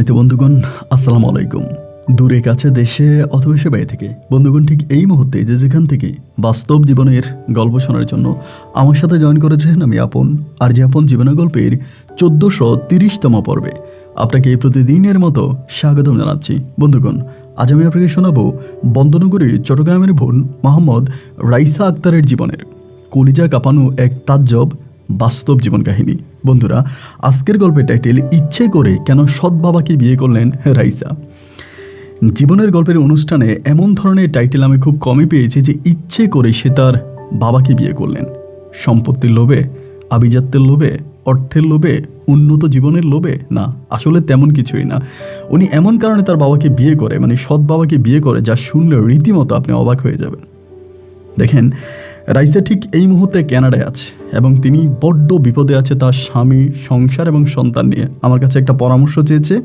সম্মানিত বন্ধুগণ, আসসালামু আলাইকুম। দূরে কাছে দেশে অথবা সে বাইরে থেকে বন্ধুগণ ঠিক এই মুহূর্তে যে যেখান থেকে বাস্তব জীবনের গল্প শোনার জন্য আমার সাথে জয়েন করেছেন, আমি আপন আর যে আপন জীবনের গল্পের 1430তম পর্বে আপনাকে প্রতিদিনের মতো স্বাগতম জানাচ্ছি। বন্ধুগণ, আজ আমি আপনাকে শোনাবো বন্দনগরী চট্টগ্রামের বোন মোহাম্মদ রাইসা আক্তারের জীবনের কলিজা কাঁপানো এক তাজ্জব বাস্তব জীবন কাহিনী। বন্ধুরা, আজকের গল্পের টাইটেল ইচ্ছে করে কেন সৎ বাবাকে বিয়ে করলেন রাইসা। জীবনের গল্পের অনুষ্ঠানে এমন ধরনের টাইটেল আমি খুব কমই পেয়েছি যে ইচ্ছে করে সে তার বাবাকে বিয়ে করলেন। সম্পত্তির লোভে, আভিজাত্যের লোভে, অর্থের লোভে, উন্নত জীবনের লোভে? না, আসলে তেমন কিছুই না। উনি এমন কারণে তার বাবাকে বিয়ে করে, মানে সৎ বাবাকে বিয়ে করে, যা শুনলে রীতিমতো আপনি অবাক হয়ে যাবেন। দেখেন, রাইসা ঠিক এই মুহূর্তে কানাডায় আছে এবং তিনি বড্ড বিপদে আছে তার স্বামী, সংসার এবং সন্তান নিয়ে। আমার কাছে একটা পরামর্শ চেয়েছে,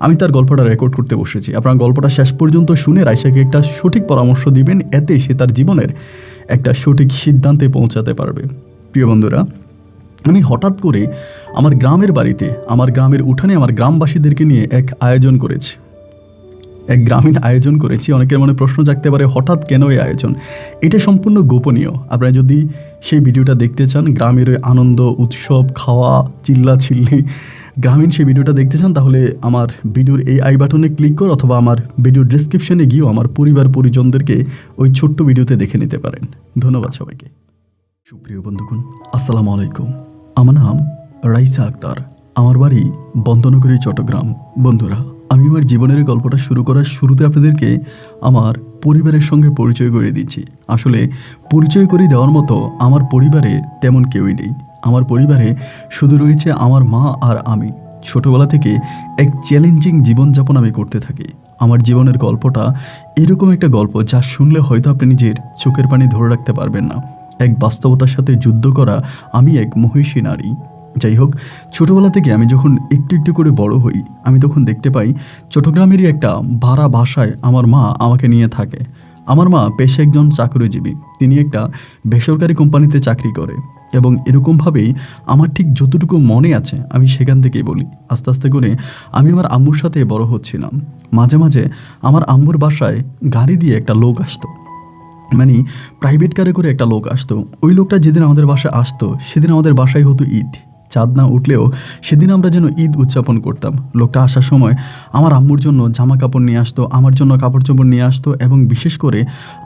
আমি তার গল্পটা রেকর্ড করতে বসেছি। আপনার গল্পটা শেষ পর্যন্ত শুনে রাইসাকে একটা সঠিক পরামর্শ দিবেন, এতে সে তার জীবনের একটা সঠিক সিদ্ধান্তে পৌঁছাতে পারবে। প্রিয় বন্ধুরা, আমি হঠাৎ করে আমার গ্রামের বাড়িতে, আমার গ্রামের উঠানে আমার গ্রামবাসীদেরকে নিয়ে এক গ্রামীণ আয়োজন করেছি। অনেকের মনে প্রশ্ন জাগতে পারে, হঠাৎ কেন এই আয়োজন? এটা সম্পূর্ণ গোপনীয়। আপনারা যদি সেই ভিডিওটা দেখতে চান, গ্রামের ওই আনন্দ, উৎসব, খাওয়া, চিল্লাচিল্লি, গ্রামীণ সেই ভিডিওটা দেখতে চান, তাহলে আমার ভিডিওর এই আই বাটনে ক্লিক করে অথবা আমার ভিডিওর ডিসক্রিপশনে গিয়েও আমার পরিবার পরিজনদেরকে ওই ছোট্ট ভিডিওতে দেখে নিতে পারেন। ধন্যবাদ সবাইকে। সুপ্রিয় বন্ধুগণ, আসসালামু আলাইকুম। আমার নাম রাইসা আক্তার, আমার বাড়ি বন্দনগরী, চট্টগ্রাম। বন্ধুরা, আমি আমার জীবনের গল্পটা শুরু করার শুরুতে আপনাদেরকে আমার পরিবারের সঙ্গে পরিচয় করিয়ে দিচ্ছি। আসলে পরিচয় করিয়ে দেওয়ার মতো আমার পরিবারে তেমন কেউই নেই। আমার পরিবারে শুধু রয়েছে আমার মা আর আমি। ছোটবেলা থেকে এক চ্যালেঞ্জিং জীবনযাপন আমি করতে থাকি। আমার জীবনের গল্পটা এরকম একটা গল্প যা শুনলে হয়তো আপনি নিজের চোখের পানি ধরে রাখতে পারবেন না। এক বাস্তবতার সাথে যুদ্ধ করা আমি এক মহিষী নারী। যাই হোক, ছোটোবেলা থেকে আমি যখন একটু একটু করে বড় হই, আমি তখন দেখতে পাই চট্টগ্রামেরই একটা ভাড়া বাসায় আমার মা আমাকে নিয়ে থাকে। আমার মা পেশা একজন চাকরিজীবী, তিনি একটা বেসরকারি কোম্পানিতে চাকরি করে এবং এরকমভাবেই আমার ঠিক যতটুকু মনে আছে আমি সেখান থেকেই বলি। আস্তে আস্তে করে আমি আমার আম্মুর সাথে বড় হচ্ছিলাম। মাঝে মাঝে আমার আম্মুর বাসায় গাড়ি দিয়ে একটা লোক আসতো, মানে প্রাইভেট কারে করে একটা লোক আসতো। ওই লোকটা যেদিন আমাদের বাসায় আসতো সেদিন আমাদের বাসায় হতো ঈদ। চাঁদ না উঠলেও সেদিন আমরা যেন ঈদ উদযাপন করতাম। লোকটা আসার সময় আমার আম্মুর জন্য জামা কাপড় নিয়ে আসতো, আমার জন্য কাপড় চোপড় নিয়ে আসতো এবং বিশেষ করে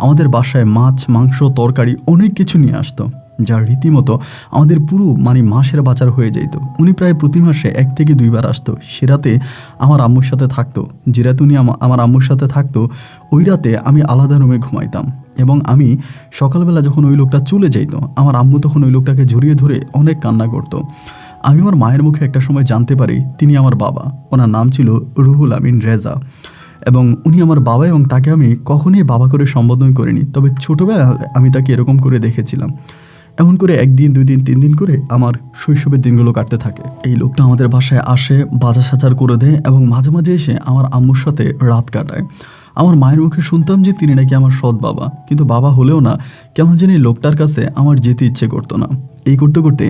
আমাদের বাসায় মাছ, মাংস, তরকারি অনেক কিছু নিয়ে আসতো, যা রীতিমতো আমাদের পুরো মাসের বাজার হয়ে যেত। উনি প্রায় প্রতি মাসে 1 থেকে 2 বার আসতো। সে রাতে আমার আম্মুর সাথে থাকতো। যে রাতে উনি আমার আম্মুর সাথে থাকতো, ওই রাতে আমি আলাদা রুমে ঘুমাইতাম এবং আমি সকালবেলা যখন ওই লোকটা চলে যাইতো, আমার আম্মু তখন ওই লোকটাকে জড়িয়ে ধরে অনেক কান্না করতো। আমি আমার মায়ের মুখে একটা সময় জানতে পারি তিনি আমার বাবা। ওনার নাম ছিল রুহুল আমিন রেজা এবং উনি আমার বাবা এবং তাকে আমি কখনোই বাবা করে সম্বোধন করিনি, তবে ছোটোবেলায় আমি তাকে এরকম করে দেখেছিলাম। এমন করে 1 দিন 2 দিন 3 দিন করে আমার শৈশবের দিনগুলো কাটতে থাকে। এই লোকটা আমাদের বাসায় আসে, বাজার সাজার করে দেয় এবং মাঝে মাঝে এসে আমার আম্মুর সাথে রাত কাটায়। আমার মায়ের মুখে শুনতাম যে তিনি নাকি আমার সৎ বাবা, কিন্তু বাবা হলেও না, কেমন জানি লোকটার কাছে আমার যেতে ইচ্ছে করতো না। এই করতে করতে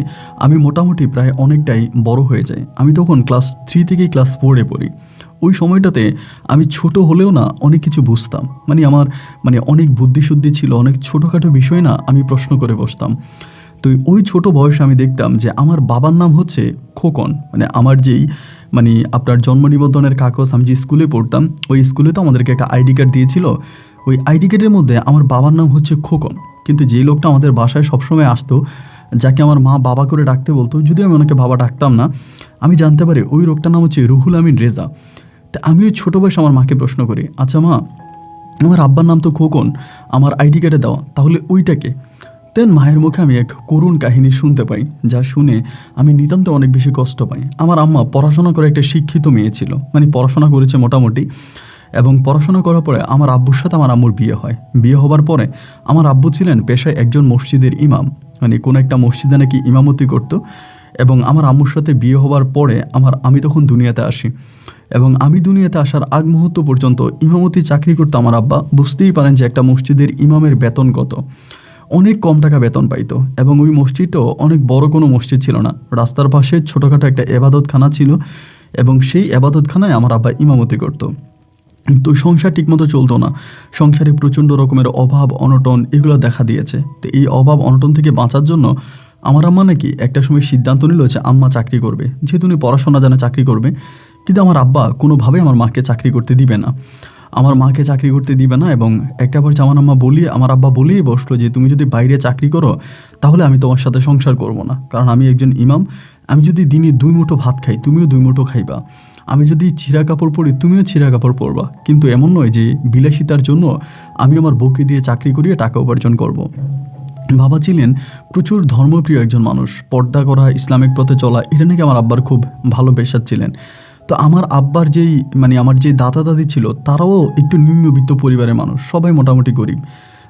আমি মোটামুটি প্রায় অনেকটাই বড় হয়ে যাই। আমি তখন ক্লাস 3 থেকে ক্লাস 4-এ পড়ি। ওই সময়টাতে আমি ছোট হলেও না অনেক কিছু বুঝতাম, আমার অনেক বুদ্ধিশুদ্ধি ছিল। অনেক ছোটোখাটো বিষয় না আমি প্রশ্ন করে বসতাম। তো ওই ছোট বয়সে আমি দেখতাম যে আমার বাবার নাম হচ্ছে খোকন। আমার যেই আপনার জন্ম নিবন্ধনের কাগজ, আমি যে স্কুলে পড়তাম ওই স্কুলে তো আমাদেরকে একটা আইডি কার্ড দিয়েছিল। ওই আইডি কার্ডের মধ্যে আমার বাবার নাম হচ্ছে খোকন। কিন্তু যেই লোকটা আমাদের বাসায় সবসময় আসতো, যাকে আমার মা বাবা করে ডাকতে বলতো, যদিও আমি ওনাকে বাবা ডাকতাম না, আমি জানতে পারি ওই লোকটার নাম হচ্ছে রুহুল আমিন রেজা। তা আমি ওই ছোটো বয়সে আমার মাকে প্রশ্ন করি, আচ্ছা মা, আমার আব্বার নাম তো খোকন, আমার আইডি কার্ডে দেওয়া, তাহলে ওইটাকে? দেন মায়ের মুখে আমি এক করুণ কাহিনী শুনতে পাই, যা শুনে আমি নিতান্ত অনেক বেশি কষ্ট পাই। আমার আম্মা পড়াশোনা করে একটা শিক্ষিত মেয়ে ছিল, পড়াশোনা করেছে মোটামুটি, এবং পড়াশোনা করার পরে আমার আব্বুর সাথে আমার আম্মুর বিয়ে হয়। বিয়ে হবার পরে আমার আব্বু ছিলেন পেশায় একজন মসজিদের ইমাম, কোনো একটা মসজিদে নাকি ইমামতি করতো। এবং আমার আম্মুর সাথে বিয়ে হবার পরে আমি তখন দুনিয়াতে আসি এবং আমি দুনিয়াতে আসার আগ মুহূর্ত পর্যন্ত ইমামতি চাকরি করতো আমার আব্বা। বুঝতেই পারেন যে একটা মসজিদের ইমামের বেতন কত, অনেক কম টাকা বেতন পাইতো। এবং ওই মসজিদটাও অনেক বড় কোনো মসজিদ ছিল না, রাস্তার পাশে ছোটোখাটো একটা এবাদতখানা ছিল। এবং সেই আবাদতখানায় আমার আব্বা ইমামতি করতো। তো সংসার ঠিকমতো চলতো না, সংসারে প্রচণ্ড রকমের অভাব অনটন এগুলো দেখা দিয়েছে। তো এই অভাব অনটন থেকে বাঁচার জন্য আমার আম্মা নাকি একটা সময় সিদ্ধান্ত নিল যে আম্মা চাকরি করবে, যেহেতু উনি পড়াশোনা জানে চাকরি করবে। কিন্তু আমার আব্বা কোনোভাবেই আমার মাকে চাকরি করতে দিবে না, আমার মাকে চাকরি করতে দিবে না। এবং একটা বার আমার আব্বা বলেই বসলো যে তুমি যদি বাইরে চাকরি করো তাহলে আমি তোমার সাথে সংসার করব না, কারণ আমি একজন ইমাম, আমি যদি দিনে 2 মুঠো ভাত খাই তুমিও 2 মুঠো খাইবা, আমি যদি ছিঁড়া কাপড় পরি তুমিও ছিঁড়া কাপড় পরবা। কিন্তু এমন নয় যে বিলাসিতার জন্য আমি আমার বউকে দিয়ে চাকরি করিয়ে টাকা উপার্জন করব। বাবা ছিলেন প্রচুর ধর্মপ্রিয় একজন মানুষ, পর্দা করা, ইসলামিক পথে চলা, এটা নাকি আমার আব্বার খুব ভালো পেশা ছিলেন। তো আমার আব্বার আমার যে দাদা দাদি ছিল তারাও একটু নিম্নবিত্ত পরিবারের মানুষ, সবাই মোটামুটি গরিব।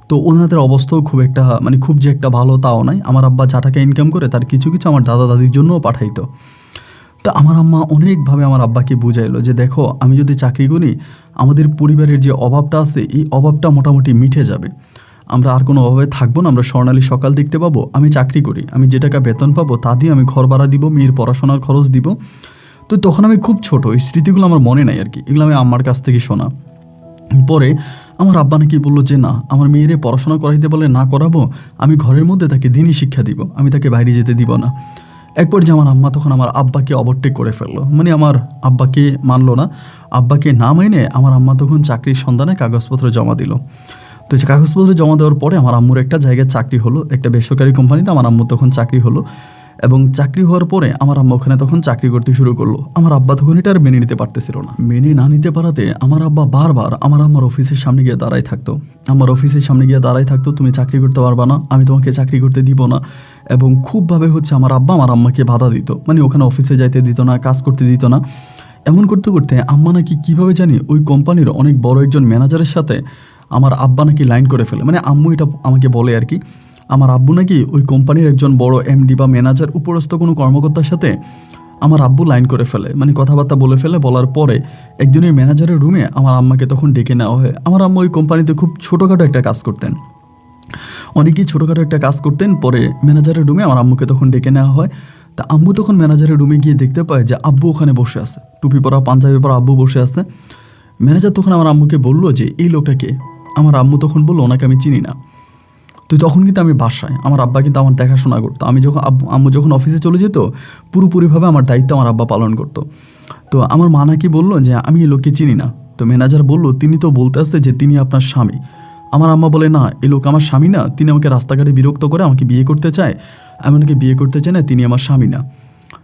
তো ওনাদের অবস্থাও খুব একটা খুব যে একটা ভালো তাও নয়। আমার আব্বা যা টাকা ইনকাম করে তার কিছু কিছু আমার দাদা দাদির জন্যও পাঠাইতো। তো আমার আম্মা অনেকভাবে আমার আব্বাকে বুঝাইলো যে দেখো, আমি যদি চাকরি করি আমাদের পরিবারের যে অভাবটা আছে এই অভাবটা মোটামুটি মিটে যাবে, আমরা আর কোনো অভাবে থাকবো না, আমরা স্বর্ণালী সকাল দেখতে পাবো। আমি চাকরি করি, আমি যে টাকা বেতন পাবো তা দিয়ে আমি ঘর ভাড়া দিব, মেয়ের পড়াশোনার খরচ দিব। তো তখন আমি খুব ছোট, এই স্মৃতিগুলো আমার মনে নাই আর কি, এগুলো আমি আম্মার কাছ থেকে শোনা। পরে আমার আব্বা নাকি বললো যে না, আমার মেয়েরে পড়াশোনা করাইতে বলে না করাবো, আমি ঘরের মধ্যে তাকে দিনই শিক্ষা দিব, আমি তাকে বাইরে যেতে দিব না। একবার যে আমার আম্মা তখন আমার আব্বাকে ওভারটেক করে ফেললো, আমার আব্বাকে মানলো না। আব্বাকে না মেনে আমার আম্মা তখন চাকরির সন্ধানে কাগজপত্র জমা দিল। তো যে কাগজপত্র জমা দেওয়ার পরে আমার আম্মুর একটা জায়গায় চাকরি হলো, একটা বেসরকারি কোম্পানিতে আমার আম্মুর তখন চাকরি হলো। এবং চাকরি হওয়ার পরে আমার আম্মা ওখানে তখন চাকরি করতে শুরু করলো। আমার আব্বা তখন এটা আর মেনে নিতে পারতেছিল না। মেনে না নিতে পারাতে আমার আব্বা বারবার আমার অফিসের সামনে গিয়ে দাঁড়াই থাকতো। আমার অফিসের সামনে গিয়ে দাঁড়াই থাকতো, তুমি চাকরি করতে পারবা না, আমি তোমাকে চাকরি করতে দিব না। এবং খুবভাবে আমার আব্বা আমার আম্মাকে বাধা দিত, ওখানে অফিসে যাইতে দিত না, কাজ করতে দিত না। এমন করতে করতে আম্মা নাকি কীভাবে জানি ওই কোম্পানির অনেক বড় একজন ম্যানেজারের সাথে আমার আব্বা নাকি লাইন করে ফেলে। আম্মু এটা আমাকে বলে আর কি, আমার আব্বু নাকি ওই কোম্পানির একজন বড় এমডি বা ম্যানেজার উপরস্থ কোনো কর্মকর্তার সাথে আমার আব্বু লাইন করে ফেলে, কথাবার্তা বলে ফেলে। বলার পরে একদিনের ম্যানেজারের রুমে আমার আম্মাকে তখন ডেকে নেওয়া হয়। আমার আম্মা ওই কোম্পানিতে খুব ছোটোখাটো একটা কাজ করতেন, অনেকেই ছোটোখাটো একটা কাজ করতেন। পরে ম্যানেজারের রুমে আমার আম্মুকে তখন ডেকে নেওয়া হয়। তা আম্মু তখন ম্যানেজারের রুমে গিয়ে দেখতে পায় যে আব্বু ওখানে বসে আছে, টুপি পরা পাঞ্জাবি পরা আব্বু বসে আছে। ম্যানেজার তখন আমার আম্মুকে বললো যে এই লোকটাকে। আমার আম্মু তখন বললো ওনাকে আমি চিনি না। তো তখন কিন্তু আমি বাসায়, আমার আব্বা কিন্তু আমার দেখাশোনা করতো। আমি যখন আম্মু যখন অফিসে চলে যেত পুরোপুরিভাবে আমার দায়িত্ব আমার আব্বা পালন করতো। তো আমার মা নাকি বললো যে আমি এই লোককে চিনি না। তো ম্যানেজার বললো তিনি তো বলতে আসছে যে তিনি আপনার স্বামী। আমার আম্মা বলে না, এই লোক আমার স্বামী না, তিনি আমাকে রাস্তাঘাটে বিরক্ত করে আমাকে বিয়ে করতে চায়, আমি ওনাকে বিয়ে করতে চাই না, তিনি আমার স্বামী না।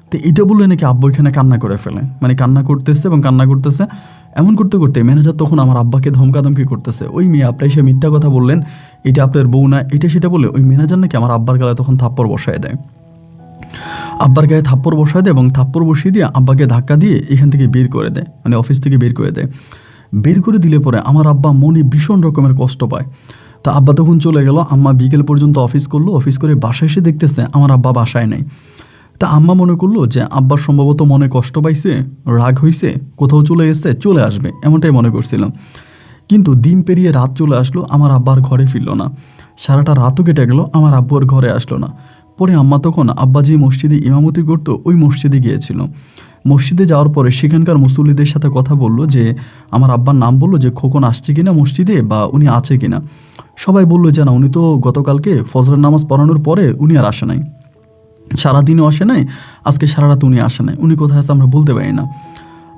তো এটা বললে নাকি আব্বু এখানে কান্না করে ফেলে, কান্না করতেছে। এমন করতে করতে ম্যানেজার তখন আমার আব্বাকে ধমকাধমকি করতেছে, ওই মেয়ে আপনি এসে মিথ্যা কথা বললেন, এটা আপনার বউ না, এটা সেটা বলে ওই ম্যানেজার নাকি আমার আব্বার গায়ে তখন থাপ্পড় বসায় দেয়। আব্বার গায়ে থাপ্পড় বসায় দেয় এবং থাপ্পড় বসিয়ে দিয়ে আব্বাকে ধাক্কা দিয়ে এখান থেকে বের করে দেয়, অফিস থেকে বের করে দেয়। বের করে দিলে পরে আমার আব্বা মনে ভীষণ রকমের কষ্ট পায়। তা আব্বা তখন চলে গেল, আম্মা বিকেল পর্যন্ত অফিস করলো, অফিস করে বাসায় এসে দেখতেছে আমার আব্বা বাসায় নেই। তা আম্মা মনে করলো যে আব্বার সম্ভবত মনে কষ্ট পাইছে, রাগ হইছে, কোথাও চলে গেছে, চলে আসবে, এমনটাই মনে করছিলাম। কিন্তু দিন পেরিয়ে রাত চলে আসলো, আমার আব্বার ঘরে ফিরল না। সারাটা রাতও কেটে গেল, আমার আব্বু আর ঘরে আসলো না। পরে আম্মা তখন আব্বা যে মসজিদে ইমামতি করতো ওই মসজিদে গিয়েছিল। মসজিদে যাওয়ার পরে সেখানকার মুসল্লিদের সাথে কথা বললো যে আমার আব্বার নাম বললো যে খোকন আসছে কিনা মসজিদে বা উনি আছে কিনা। সবাই বললো যে না, উনি তো গতকালকে ফজরের নামাজ পড়ানোর পরে উনি আর আসে নাই, সারাদিনও আসে নাই, আজকে সারা রাত উনি আসে নাই, উনি কোথায় আছে আমরা বলতে পারি না।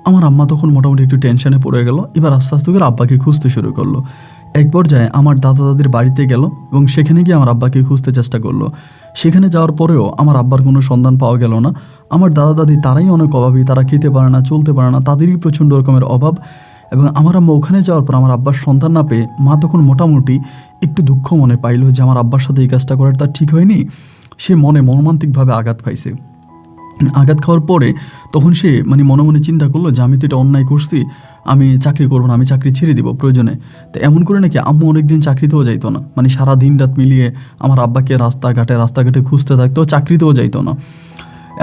আমার আম্মা তখন মোটামুটি একটু টেনশনে পড়ে গেল। এবার আস্তে আস্তে করে আব্বাকে খুঁজতে শুরু করলো। এক পর্যায়ে আমার দাদা দাদির বাড়িতে গেল এবং সেখানে গিয়ে আমার আব্বাকে খুঁজতে চেষ্টা করলো। সেখানে যাওয়ার পরেও আমার আব্বার কোনো সন্ধান পাওয়া গেল না। আমার দাদা দাদি তারাই অনেক অভাবী, তারা খেতে পারে না, চলতে পারে না, তাদেরই প্রচণ্ড রকমের অভাব। এবং আমার আম্মা ওখানে যাওয়ার পর আমার আব্বার সন্তান না পেয়ে মা তখন মোটামুটি একটু দুঃখ মনে পাইল যে আমার আব্বার সাথে এই কাজটা করার তার ঠিক হয়নি। সে মর্মান্তিকভাবে আঘাত পাইছে। আঘাত খাওয়ার পরে তখন সে মনে মনে চিন্তা করলো যে আমি তো এটা অন্যায় করছি, আমি চাকরি করবো না, আমি চাকরি ছেড়ে দিব প্রয়োজনে। তো এমন করে নাকি আম্মু অনেকদিন চাকরিতেও যাইতো না, সারা দিন রাত মিলিয়ে আমার আব্বাকে রাস্তাঘাটে খুঁজতে থাকতো, চাকরিতেও যাইতো না।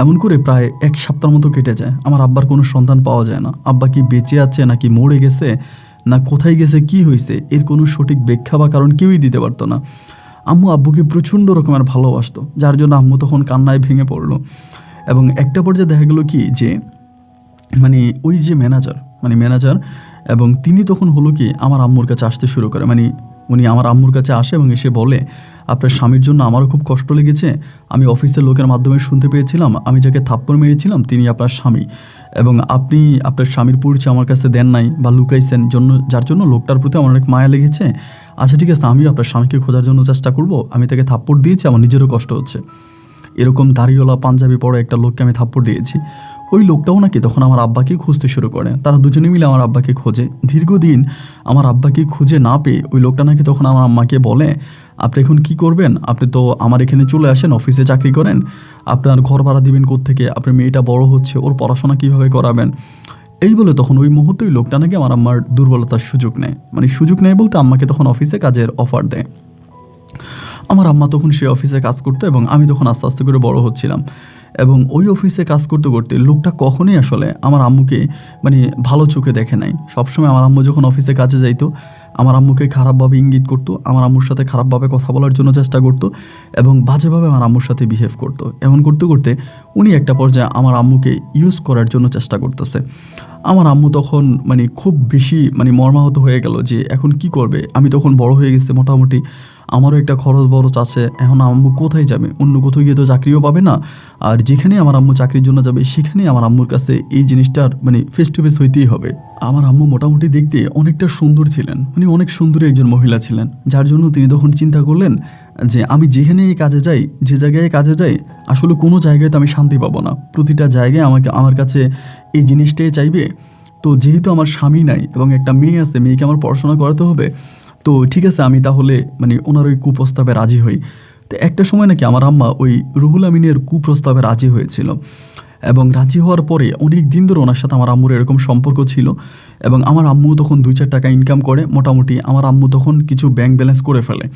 এমন করে প্রায় 1 সপ্তাহের মতো কেটে যায়, আমার আব্বার কোনো সন্ধান পাওয়া যায় না। আব্বা কি বেঁচে আছে নাকি মরে গেছে না কোথায় গেছে, কি হয়েছে, এর কোনো সঠিক ব্যাখ্যা বা কারণ কেউই দিতে পারতো না। আম্মু আব্বুকে প্রচণ্ড রকমের ভালোবাসতো, যার জন্য আম্মু তখন কান্নায় ভেঙে পড়লো। এবং একটা পর্যায়ে দেখা গেল কি যে মানে ওই যে ম্যানেজার এবং তিনি তখন হলো কি আমার আম্মুর কাছে আসতে শুরু করে। মানে উনি আমার আম্মুর কাছে আসে এবং এসে বলে, আপনার স্বামীর জন্য আমারও খুব কষ্ট লেগেছে। আমি অফিসের লোকের মাধ্যমে শুনতে পেয়েছিলাম আমি যাকে থাপ্পড় মেরেছিলাম তিনি আপনার স্বামী, এবং আপনি আপনার স্বামীর পরিচয় আমার কাছে দেন নাই বা লুকাইছেন, যার জন্য লোকটার প্রতি আমার অনেক মায়া লেগেছে। আচ্ছা ঠিক আছে, আমিও আপনার স্বামীকে খোঁজার জন্য চেষ্টা করব। আমি তাকে থাপ্পড় দিয়েছি, আমার নিজেরও কষ্ট হচ্ছে। এরকম দাড়িওয়ালা পাঞ্জাবি পরা একটা লোককে আমি থাপ্পড় দিয়েছি। ওই লোকটাও নাকি তখন আমার আব্বাকে খুঁজতে শুরু করে। তারা দুজনে মিলে আমার আব্বাকে খোঁজে। দীর্ঘদিন আমার আব্বাকে খুঁজে না পেয়ে ওই লোকটা নাকি তখন আমার আম্মাকে বলে, আপনি এখন কী করবেন? আপনি তো আমার এখানে চলে আসেন, অফিসে চাকরি করেন, আপনার ঘর ভাড়া দিবেন কোত্থেকে? আপনার মেয়েটা বড় হচ্ছে, ওর পড়াশোনা কীভাবে করাবেন? এই বলে তখন ওই মুহূর্তে ওই লোকটা নাকি আমার আম্মার দুর্বলতার সুযোগ নেয়। মানে সুযোগ নেয় বলতে আম্মাকে তখন অফিসে কাজের অফার দেয়। আমার আম্মা তখন সেই অফিসে কাজ করতো এবং আমি তখন আস্তে আস্তে করে বড় হচ্ছিলাম। এবং ওই অফিসে কাজ করতে করতে লোকটা কখনোই আসলে আমার আম্মুকে মানে ভালো চোখে দেখে নাই। সবসময় আমার আম্মু যখন অফিসে কাজে যাইতো আমার আম্মুকে খারাপভাবে ইঙ্গিত করতো, আমার আম্মুর সাথে খারাপভাবে কথা বলার জন্য চেষ্টা করতো এবং বাজেভাবে আমার আম্মুর সাথে বিহেভ করতো। এমন করতে করতে উনি একটা পর্যায়ে আমার আম্মুকে ইউজ করার জন্য চেষ্টা করতেছে। আমার আম্মু তখন মানে খুব বেশি মানে মর্মাহত হয়ে গেল যে এখন কি করবে। আমি তখন বড় হয়ে গেছি মোটামুটি, আমারও একটা খরচ আছে। এখন আম্মু কোথায় যাবে? অন্য কোথাও গিয়ে তো চাকরিও পাবে না। আর যেখানে আমার আম্মু চাকরির জন্য যাবে সেখানেই আমার আম্মুর কাছে এই জিনিসটার মানে ফেস টু ফেস হইতেই হবে। আমার আম্মু মোটামুটি দেখতে অনেকটা সুন্দর ছিলেন, উনি অনেক সুন্দরী একজন মহিলা ছিলেন, যার জন্য তিনি তখন চিন্তা করলেন যে আমি যেখানে কাজে যাই, যে জায়গায় কাজে যাই, আসলে কোনো জায়গায় তো আমি শান্তি পাবো না। প্রতিটা জায়গায় আমার কাছে এই জিনিসটাই চাইবে। তো যেহেতু আমার স্বামী নাই এবং একটা মেয়ে আছে, মেয়েকে আমার পড়াশোনা করাতে হবে, তো ঠিক আছে আমি তাহলে মানে ওনার ওই কুপ্রস্তাবে রাজি হই। তো একটা সময় নাকি আমার আম্মা ওই রুহুল আমিনের কুপ্রস্তাবে রাজি হয়েছিল এবং রাজি হওয়ার পরে অনেক দিন ধরে ওনার সাথে আমার আম্মুর এরকম সম্পর্ক ছিল এবং আমার আম্মু তখন 2-4 টাকা ইনকাম করে মোটামুটি। আমার আম্মু তখন কিছু ব্যাংক ব্যালেন্স করে ফেলে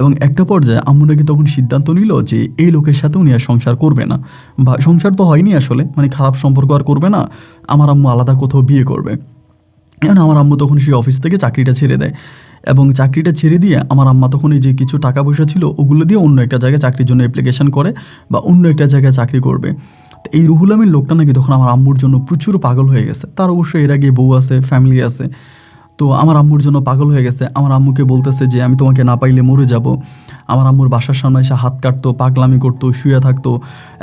এবং একটা পর্যায়ে আম্মু নাকি তখন সিদ্ধান্ত নিল যে এই লোকের সাথে উনি আর সংসার করবে না, বা সংসার তো হয়নি আসলে, মানে খারাপ সম্পর্ক আর করবে না, আমার আম্মু আলাদা কোথাও বিয়ে করবে। এখন আমার আম্মু তখন সেই অফিস থেকে চাকরিটা ছেড়ে দেয় এবং চাকরিটা ছেড়ে দিয়ে আমার আম্মা তখন এই যে কিছু টাকা পয়সা ছিল ওগুলো দিয়ে অন্য একটা জায়গায় চাকরির জন্য অ্যাপ্লিকেশন করে বা অন্য একটা জায়গায় চাকরি করবে। তো এই রুহুল আমিন লোকটা নাকি তখন আমার আম্মুর জন্য প্রচুর পাগল হয়ে গেছে। তার অবশ্যই এর আগে বউ আছে, ফ্যামিলি আছে, তো আমার আম্মুর জন্য পাগল হয়ে গেছে। আমার আম্মুকে বলতেছে যে আমি তোমাকে না পাইলে মরে যাব। আমার আম্মুর বাসার সামনে এসে হাত কাটতো, পাগলামি করতো, শুয়ে থাকতো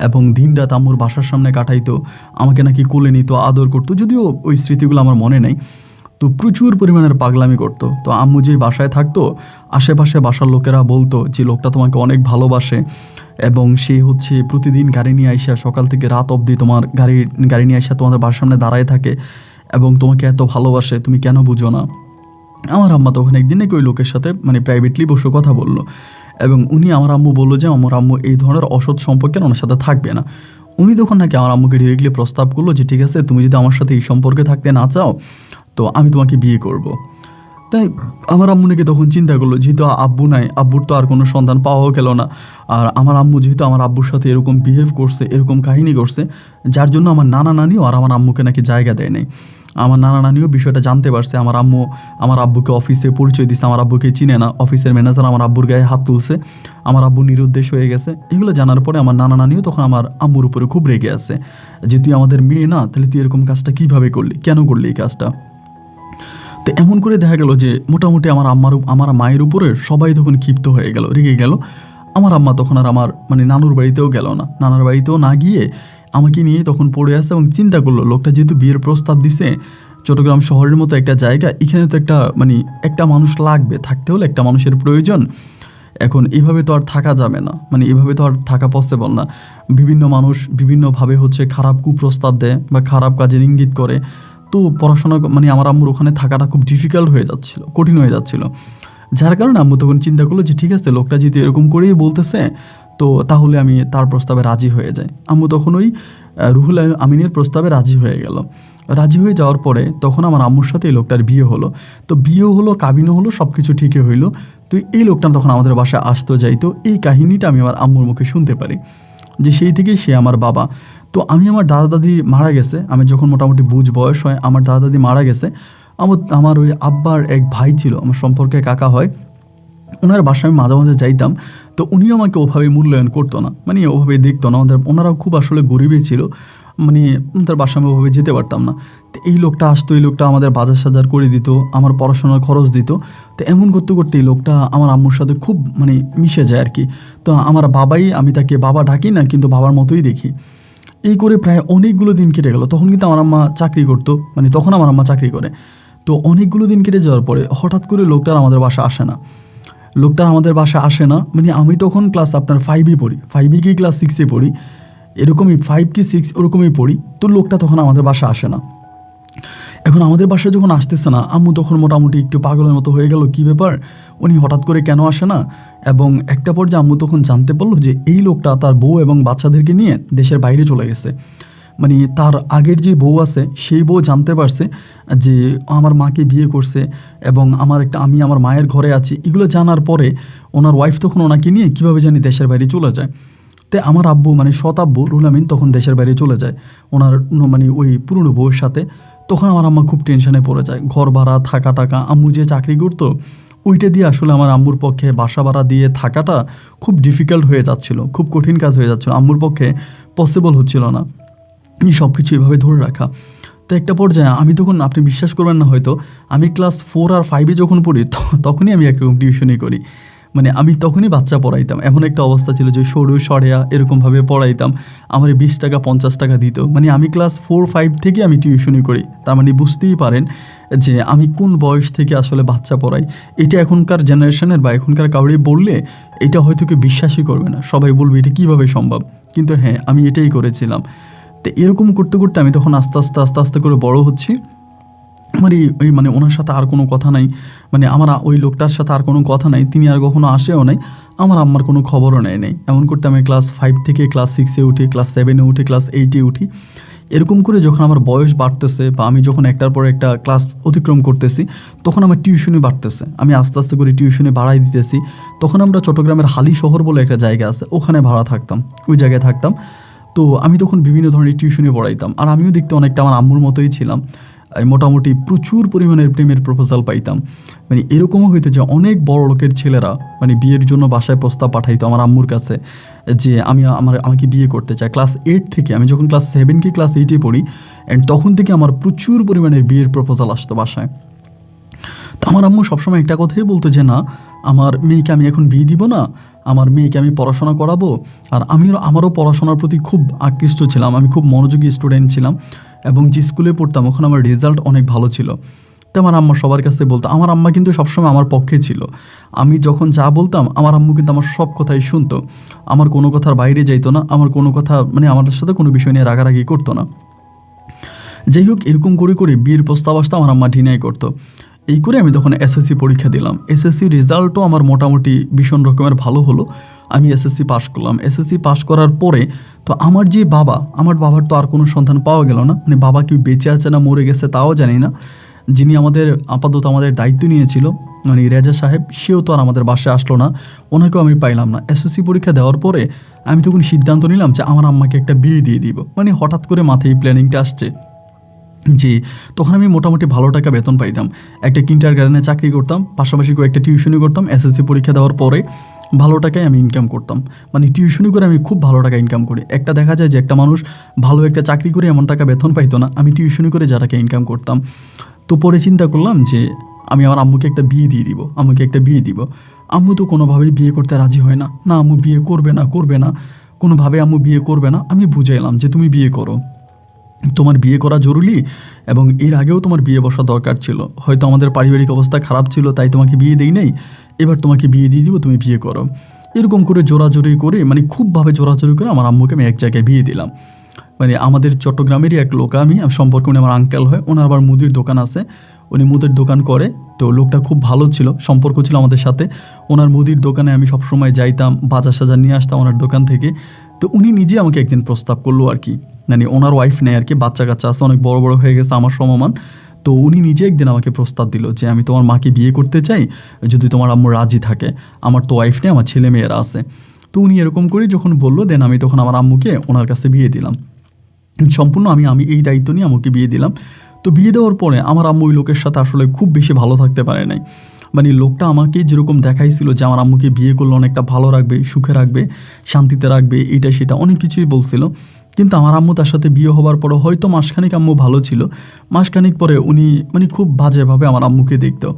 এবং দিনরাত আম্মুর বাসার সামনে কাটাইতো। আমাকে নাকি কোলে নিত, আদর করতো, যদিও ওই স্মৃতিগুলো আমার মনে নেই। তো প্রচুর পরিমাণের পাগলামি করতো। তো আম্মু যে বাসায় থাকতো আশেপাশে বাসার লোকেরা বলতো যে লোকটা তোমাকে অনেক ভালোবাসে এবং সে হচ্ছে প্রতিদিন গাড়ি নিয়ে আইসা সকাল থেকে রাত অবধি তোমার গাড়ি নিয়ে আইসা তোমাদের বাসার সামনে দাঁড়ায় থাকে এবং তোমাকে এত ভালোবাসে, তুমি কেন বুঝো না? আমার আম্মা তখন একদিন নাকি ওই লোকের সাথে মানে প্রাইভেটলি বসে কথা বললো এবং উনি আমার আম্মু বললো যে আমার আম্মু এই ধরনের অসৎ সম্পর্কে ওনার সাথে থাকবে না। উনি তখন নাকি আমার আম্মুকে ডিরেক্টলি প্রস্তাব করলো যে ঠিক আছে তুমি যদি আমার সাথে এই সম্পর্কে থাকতে না চাও তো আমি তোমাকে বিয়ে করব। তাই আমার আম্মু নাকি তখন চিন্তা করলো যেহেতু আব্বু নাই, আব্বুর তো আর কোনো সন্তান পাওয়াও গেল না, আর আমার আম্মু যেহেতু আমার আব্বুর সাথে এরকম বিহেভ করছে, এরকম কাহিনী করছে, যার জন্য আমার নানা নানিও আর আমার আম্মুকে নাকি জায়গা দেয় নাই। আমার নানা নানিও বিষয়টা জানতে পারছে। আমার আম্মু আমার আব্বুকে অফিসে পরিচয় দিচ্ছে, আমার আব্বুকে চিনে না, অফিসের ম্যানেজার আমার আব্বুর গায়ে হাত তুলছে, আমার আব্বু নিরুদ্দেশ হয়ে গেছে। এগুলো জানার পরে আমার নানা নানিও তখন আমার আম্মুর উপরে খুব রেগে আছে যে তুই আমাদের মেয়ে না, তাহলে তুই এরকম কাজটা কীভাবে করলি, কেন করলি এই কাজটা? তো এমন করে দেখা গেল যে মোটামুটি আমার মায়ের উপরে সবাই তখন ক্ষিপ্ত হয়ে গেল, রেগে গেল। আমার আম্মা তখন আর আমার মানে নানুর বাড়িতেও গেল না, নানার বাড়িতেও না গিয়ে আমাকে নিয়ে তখন পড়ে আসে এবং চিন্তা করলো লোকটা যেহেতু বিয়ের প্রস্তাব দিছে, চট্টগ্রাম শহরের মতো একটা জায়গা, এখানে তো একটা মানুষ লাগবে, থাকতে হলে একটা মানুষের প্রয়োজন। এখন এভাবে তো আর থাকা যাবে না, মানে এভাবে তো আর থাকা পসিবল না। বিভিন্ন মানুষ বিভিন্নভাবে হচ্ছে খারাপ কুপ্রস্তাব দেয় বা খারাপ কাজের ইঙ্গিত করে। তো পড়াশোনা মানে আমার আম্মুর ওখানে থাকাটা খুব ডিফিকাল্ট হয়ে যাচ্ছিল, কঠিন হয়ে যাচ্ছিল। যার কারণে আম্মু তখন চিন্তা করলো যে ঠিক আছে লোকটা যদি এরকম করেই বলতেছে তো তাহলে আমি তার প্রস্তাবে রাজি হয়ে যাই। আম্মু তখন ওই রুহুল আমিনের প্রস্তাবে রাজি হয়ে গেল। রাজি হয়ে যাওয়ার পরে তখন আমার আম্মুর সাথে এই লোকটার বিয়ে হলো। তো বিয়েও হলো, কাবিনও হলো, সব কিছু ঠিকই হইলো। তো এই লোকটা তখন আমাদের বাসায় আসতো যাইতো। এই কাহিনীটা আমি আমার আম্মুর মুখে শুনতে পারি যে সেই থেকেই সে আমার বাবা। তো আমার দাদা দাদি মারা গেছে, আমি যখন মোটামুটি বুঝ বয়স হয় আমার দাদা দাদি মারা গেছে। আমার ওই আব্বার এক ভাই ছিল, আমার সম্পর্কে কাকা হয়, ওনার বাসায় আমি মাঝে মাঝে যাইতাম। তো উনিও আমাকে ওভাবে মূল্যায়ন করতো না, মানে ওভাবে দেখতো না। ওনারাও খুব আসলে গরিবই ছিল, মানে তার বাসা আমি ওভাবে যেতে পারতাম না। তো এই লোকটা আসতো, এই লোকটা আমাদের বাজার সাজার করে দিত, আমার পড়াশোনার খরচ দিত। তো এমন করতে করতে এই লোকটা আমার আম্মুর সাথে খুব মানে মিশে যায় আর কি। তো আমার বাবাই, আমি তাকে বাবা ডাকি না, কিন্তু বাবার মতোই দেখি। এই করে প্রায় অনেকগুলো দিন কেটে গেল। তখন কিন্তু আমার আম্মা চাকরি করতো, মানে তখন আমার আম্মা চাকরি করে। তো অনেকগুলো দিন কেটে যাওয়ার পরে হঠাৎ করে লোকটার আমাদের বাসা আসে না। লোকটার আমাদের বাসা আসে না, মানে আমি তখন ক্লাস আপনার 5-এ পড়ি, 5-এ কি ক্লাস 6-এ পড়ি, এরকমই 5 কি 6 ওরকমই পড়ি। তো লোকটা তখন আমাদের বাসা আসে না। এখন আমাদের বাসায় যখন আসতেছে না, আম্মু তখন মোটামুটি একটু পাগলের মতো হয়ে গেল, কী ব্যাপার, উনি হঠাৎ করে কেন আসে না। এবং একটা পর্যায়ে আম্মু তখন জানতে পারলো যে এই লোকটা তার বউ এবং বাচ্চাদেরকে নিয়ে দেশের বাইরে চলে গেছে। মানে তার আগের যে বউ আছে সেই বউ জানতে পারছে যে আমার মাকে বিয়ে করছে এবং আমি আমার মায়ের ঘরে আছি। এগুলো জানার পরে ওনার ওয়াইফ তখন ওনাকে নিয়ে কীভাবে জানি দেশের বাইরে চলে যায়। তো আমার আব্বু মানে সৎ আব্বু রুহুল আমিন তখন দেশের বাইরে চলে যায় ওনার মানে ওই পুরনো বউয়ের সাথে। তখন আমার আম্মা খুব টেনশনে পড়ে যায়। ঘর ভাড়া, থাকা টাকা, আম্মু যে চাকরি করতো ওইটা দিয়ে আসলে আমার আম্মুর পক্ষে বাসা ভাড়া দিয়ে থাকাটা খুব ডিফিকাল্ট হয়ে যাচ্ছিল, খুব কঠিন কাজ হয়ে যাচ্ছিল, আম্মুর পক্ষে পসিবল হচ্ছিল না সব কিছু এভাবে ধরে রাখা। তো একটা পর্যায়ে আমি তখন, আপনি বিশ্বাস করবেন না হয়তো, আমি ক্লাস 4 আর 5-এ যখন পড়ি তখনই আমি একরকম টিউশনি করি। মানে আমি তখনই বাচ্চা পড়াইতাম। এমন একটা অবস্থা ছিল যে সরু সরেয়া এরকমভাবে পড়াইতাম। আমার 20 টাকা 50 টাকা দিত। মানে আমি ক্লাস 4-5 থেকে আমি টিউশনি করি। তার মানে বুঝতেই পারেন যে আমি কোন বয়স থেকে আসলে বাচ্চা পড়াই। এটা এখনকার জেনারেশনের বা এখনকার কাউরে বললে এটা হয়তো কেউ বিশ্বাসই করবে না, সবাই বলবে এটা কীভাবে সম্ভব। কিন্তু হ্যাঁ, আমি এটাই করেছিলাম। তো এরকম করতে করতে আমি তখন আস্তে আস্তে করে বড় হচ্ছি। আমার ওই মানে ওনার সাথে আর কোনো কথা নাই, মানে আমার ওই লোকটার সাথে আর কোনো কথা নাই, তিনি আর কখনো আসেও নাই, আমার আম্মার কোনো খবরও নেয় নাই। এমন করতে আমি ক্লাস 5 থেকে ক্লাস 6-এ উঠি, ক্লাস 7-এ উঠি, ক্লাস 8-এ উঠি। এরকম করে যখন আমার বয়স বাড়তেছে বা আমি যখন একটার পর একটা ক্লাস অতিক্রম করতেছি, তখন আমার টিউশনি বাড়তেছে। আমি আস্তে আস্তে করে টিউশনি বাড়াই দিতেছি। তখন আমরা চট্টগ্রামের হালি শহর বলে একটা জায়গা আছে, ওখানে ভাড়া থাকতাম, ওই জায়গায় থাকতাম। তো আমি তখন বিভিন্ন ধরনের টিউশনি পড়াইতাম। আর আমিও দেখতে অনেকটা আমার আম্মুর মতোই ছিলাম। মোটামুটি প্রচুর পরিমাণের প্রেমের প্রপোজাল পাইতাম। মানে এরকমও হইতো যে অনেক বড় লোকের ছেলেরা মানে বিয়ের জন্য বাসায় প্রস্তাব পাঠাইতো আমার আম্মুর কাছে যে আমাকে বিয়ে করতে চায়। ক্লাস 8 থেকে, আমি যখন ক্লাস 7 কি ক্লাস 8-এ পড়ি, অ্যান্ড তখন থেকে আমার প্রচুর পরিমাণের বিয়ের প্রপোজাল আসতো বাসায়। তো আমার আম্মু সবসময় একটা কথাই বলতো যে না, আমার মেয়েকে আমি এখন বিয়ে দিব না, আমার মেয়েকে আমি পড়াশোনা করাবো। আর আমারও পড়াশোনার প্রতি খুব আকৃষ্ট ছিলাম, আমি খুব মনোযোগী স্টুডেন্ট ছিলাম এবং যে স্কুলে পড়তাম ওখানে আমার রেজাল্ট অনেক ভালো ছিল। তো আমার আম্মা সবার কাছে বলতো, আমার আম্মা কিন্তু সবসময় আমার পক্ষে ছিল। আমি যখন যা বলতাম আমার আম্মু কিন্তু আমার সব কথাই শুনতো, আমার কোনো কথার বাইরে যাইতো না, আমার কোনো কথা মানে আমার সাথে কোনো বিষয় নিয়ে রাগারাগি করতো না। যাই হোক, এরকম করে করে বিয়ের প্রস্তাব আসতো, আমার আম্মা ডিনাই করতো। এই করে আমি তখন এসএসসি পরীক্ষা দিলাম। এসএসসি রেজাল্টও আমার মোটামুটি ভীষণ রকমের ভালো হলো। আমি এসএসসি পাস করলাম। এসএসসি পাস করার পরে তো আমার বাবার তো আর কোনো সন্তান পাওয়া গেল না। মানে বাবা কি বেঁচে আছে না মরে গেছে তাও জানি না। যিনি আপাতত আমাদের দায়িত্ব নিয়েছিল, মানে রেজা সাহেব, সেও তো আর আমাদের বাসায় আসলো না, ওনাকেও আমি পাইলাম না। এসএসসি পরীক্ষা দেওয়ার পরে আমি তখন সিদ্ধান্ত নিলাম যে আমার আম্মাকে একটা বিয়ে দিয়ে দিব। মানে হঠাৎ করে মাথায় এই প্ল্যানিংটা আসছে যে তখন আমি মোটামুটি ভালো টাকা বেতন পাইতাম, একটা কিন্ডারগার্টেনে চাকরি করতাম, পাশাপাশি কয়েকটা টিউশনি করতাম। এসএসসি পরীক্ষা দেওয়ার পরে ভালো টাকায় আমি ইনকাম করতাম। মানে টিউশনি করে আমি খুব ভালো টাকা ইনকাম করি। একটা দেখা যায় যে একটা মানুষ ভালো একটা চাকরি করে এমন টাকা বেতন পাইতো না, আমি টিউশনি করে যা টাকা ইনকাম করতাম। তো পরে চিন্তা করলাম যে আমি আমার আম্মুকে একটা বিয়ে দিয়ে দিব, আম্মু তো কোনোভাবেই বিয়ে করতে রাজি হয় না, আম্মু বিয়ে করবে না, কোনোভাবে আম্মু বিয়ে করবে না। আমি বুঝাইলাম যে তুমি বিয়ে করো, তোমার বিয়ে করা জরুরি এবং এর আগেও তোমার বিয়ে বসা দরকার ছিল, হয়তো আমাদের পারিবারিক অবস্থা খারাপ ছিল তাই তোমাকে বিয়ে দেই নাই, এবার তোমাকে বিয়ে দিয়ে দিব, তুমি বিয়ে করো। এরকম করে জোরাজোরি করে, মানে খুবভাবে জোরাজোরি করে আমার আম্মুকে আমি এক জায়গায় বিয়ে দিলাম। মানে আমাদের চট্টগ্রামেরই এক লোক, আমি সম্পর্কে উনি আমার আঙ্কেল হয়, ওনার আবার মুদির দোকান আছে, উনি মুদির দোকান করে। তো লোকটা খুব ভালো ছিল, সম্পর্ক ছিল আমাদের সাথে। ওনার মুদির দোকানে আমি সবসময় যাইতাম, বাজার সাজার নিয়ে আসতাম ওনার দোকান থেকে। তো উনি নিজে আমাকে একদিন প্রস্তাব করলো আর কি, মানে ওনার ওয়াইফ নেই আর কি, বাচ্চা কাচ্চা আছে, অনেক বড় বড় হয়ে গেছে আমার সমমান। তো উনি নিজে একদিন আমাকে প্রস্তাব দিল যে আমি তোমার মাকে বিয়ে করতে চাই, যদি তোমার আম্মু রাজি থাকে, আমার তো ওয়াইফ নেই, আমার ছেলে মেয়েরা আছে। তো উনি এরকম করেই যখন বললো, দেন আমি তখন আমার আম্মুকে ওনার কাছে বিয়ে দিলাম। সম্পূর্ণ আমি এই দায়িত্ব নিয়ে আম্মুকে বিয়ে দিলাম। তো বিয়ে দেওয়ার পরে আমার আম্মু ওই লোকের সাথে আসলে খুব বেশি ভালো থাকতে পারে নাই। মানে লোকটা আমাকে যেরকম দেখাইছিল যে আমার আম্মুকে বিয়ে করলে অনেকটা ভালো রাখবে, সুখে রাখবে, শান্তিতে রাখবে, এটা সেটা অনেক কিছুই বলছিল। কিন্তু আমার আম্মু তার সাথে বিয়ে হবার পরে হয়তো মাসখানেক আম্মু ভালো ছিল, মাসখানেক পরে উনি মানে খুব বাজেভাবে আমার আম্মুকে দেখতো,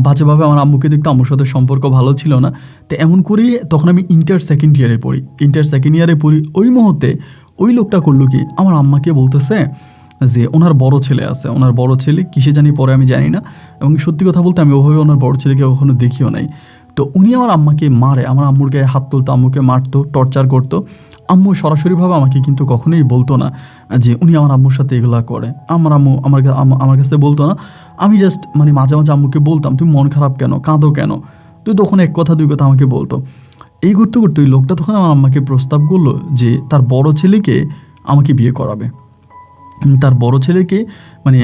বাজেভাবে আমার আম্মুকে দেখতো, আম্মুর সাথে সম্পর্ক ভালো ছিল না। তো এমন করে তখন আমি ইন্টার সেকেন্ড ইয়ারে পড়ি। ওই মুহূর্তে ওই লোকটা করলো কি, আমার আম্মাকে বলতেছে যে ওনার বড় ছেলে আছে, ওনার বড় ছেলে কিসে জানি পরে আমি জানি না, এবং সত্যি কথা বলতে আমি ওভাবে ওনার বড় ছেলেকে কখনো দেখিও নাই। তো উনি আমার আম্মাকে মারে, আমার আম্মুর গায়ে হাত তুলতো, আম্মুকে মারতো, টর্চার করতো। আম্মু সরাসরিভাবে আমাকে কিন্তু কখনোই বলতো না যে উনি আমার আম্মুর সাথে এগুলা করে। আমার আম্মু আমার কাছে বলতো না। আমি জাস্ট মানে মাঝে মাঝে আম্মুকে বলতাম, তুমি মন খারাপ কেন, কাঁদো কেন? তো তখন এক কথা দুই কথা আমাকে বলতো। এই করতে করতে ওই লোকটা তখন আমার আম্মাকে প্রস্তাব করলো যে তার বড় ছেলেকে আমাকে বিয়ে করাবে, তার বড় ছেলেকে মানে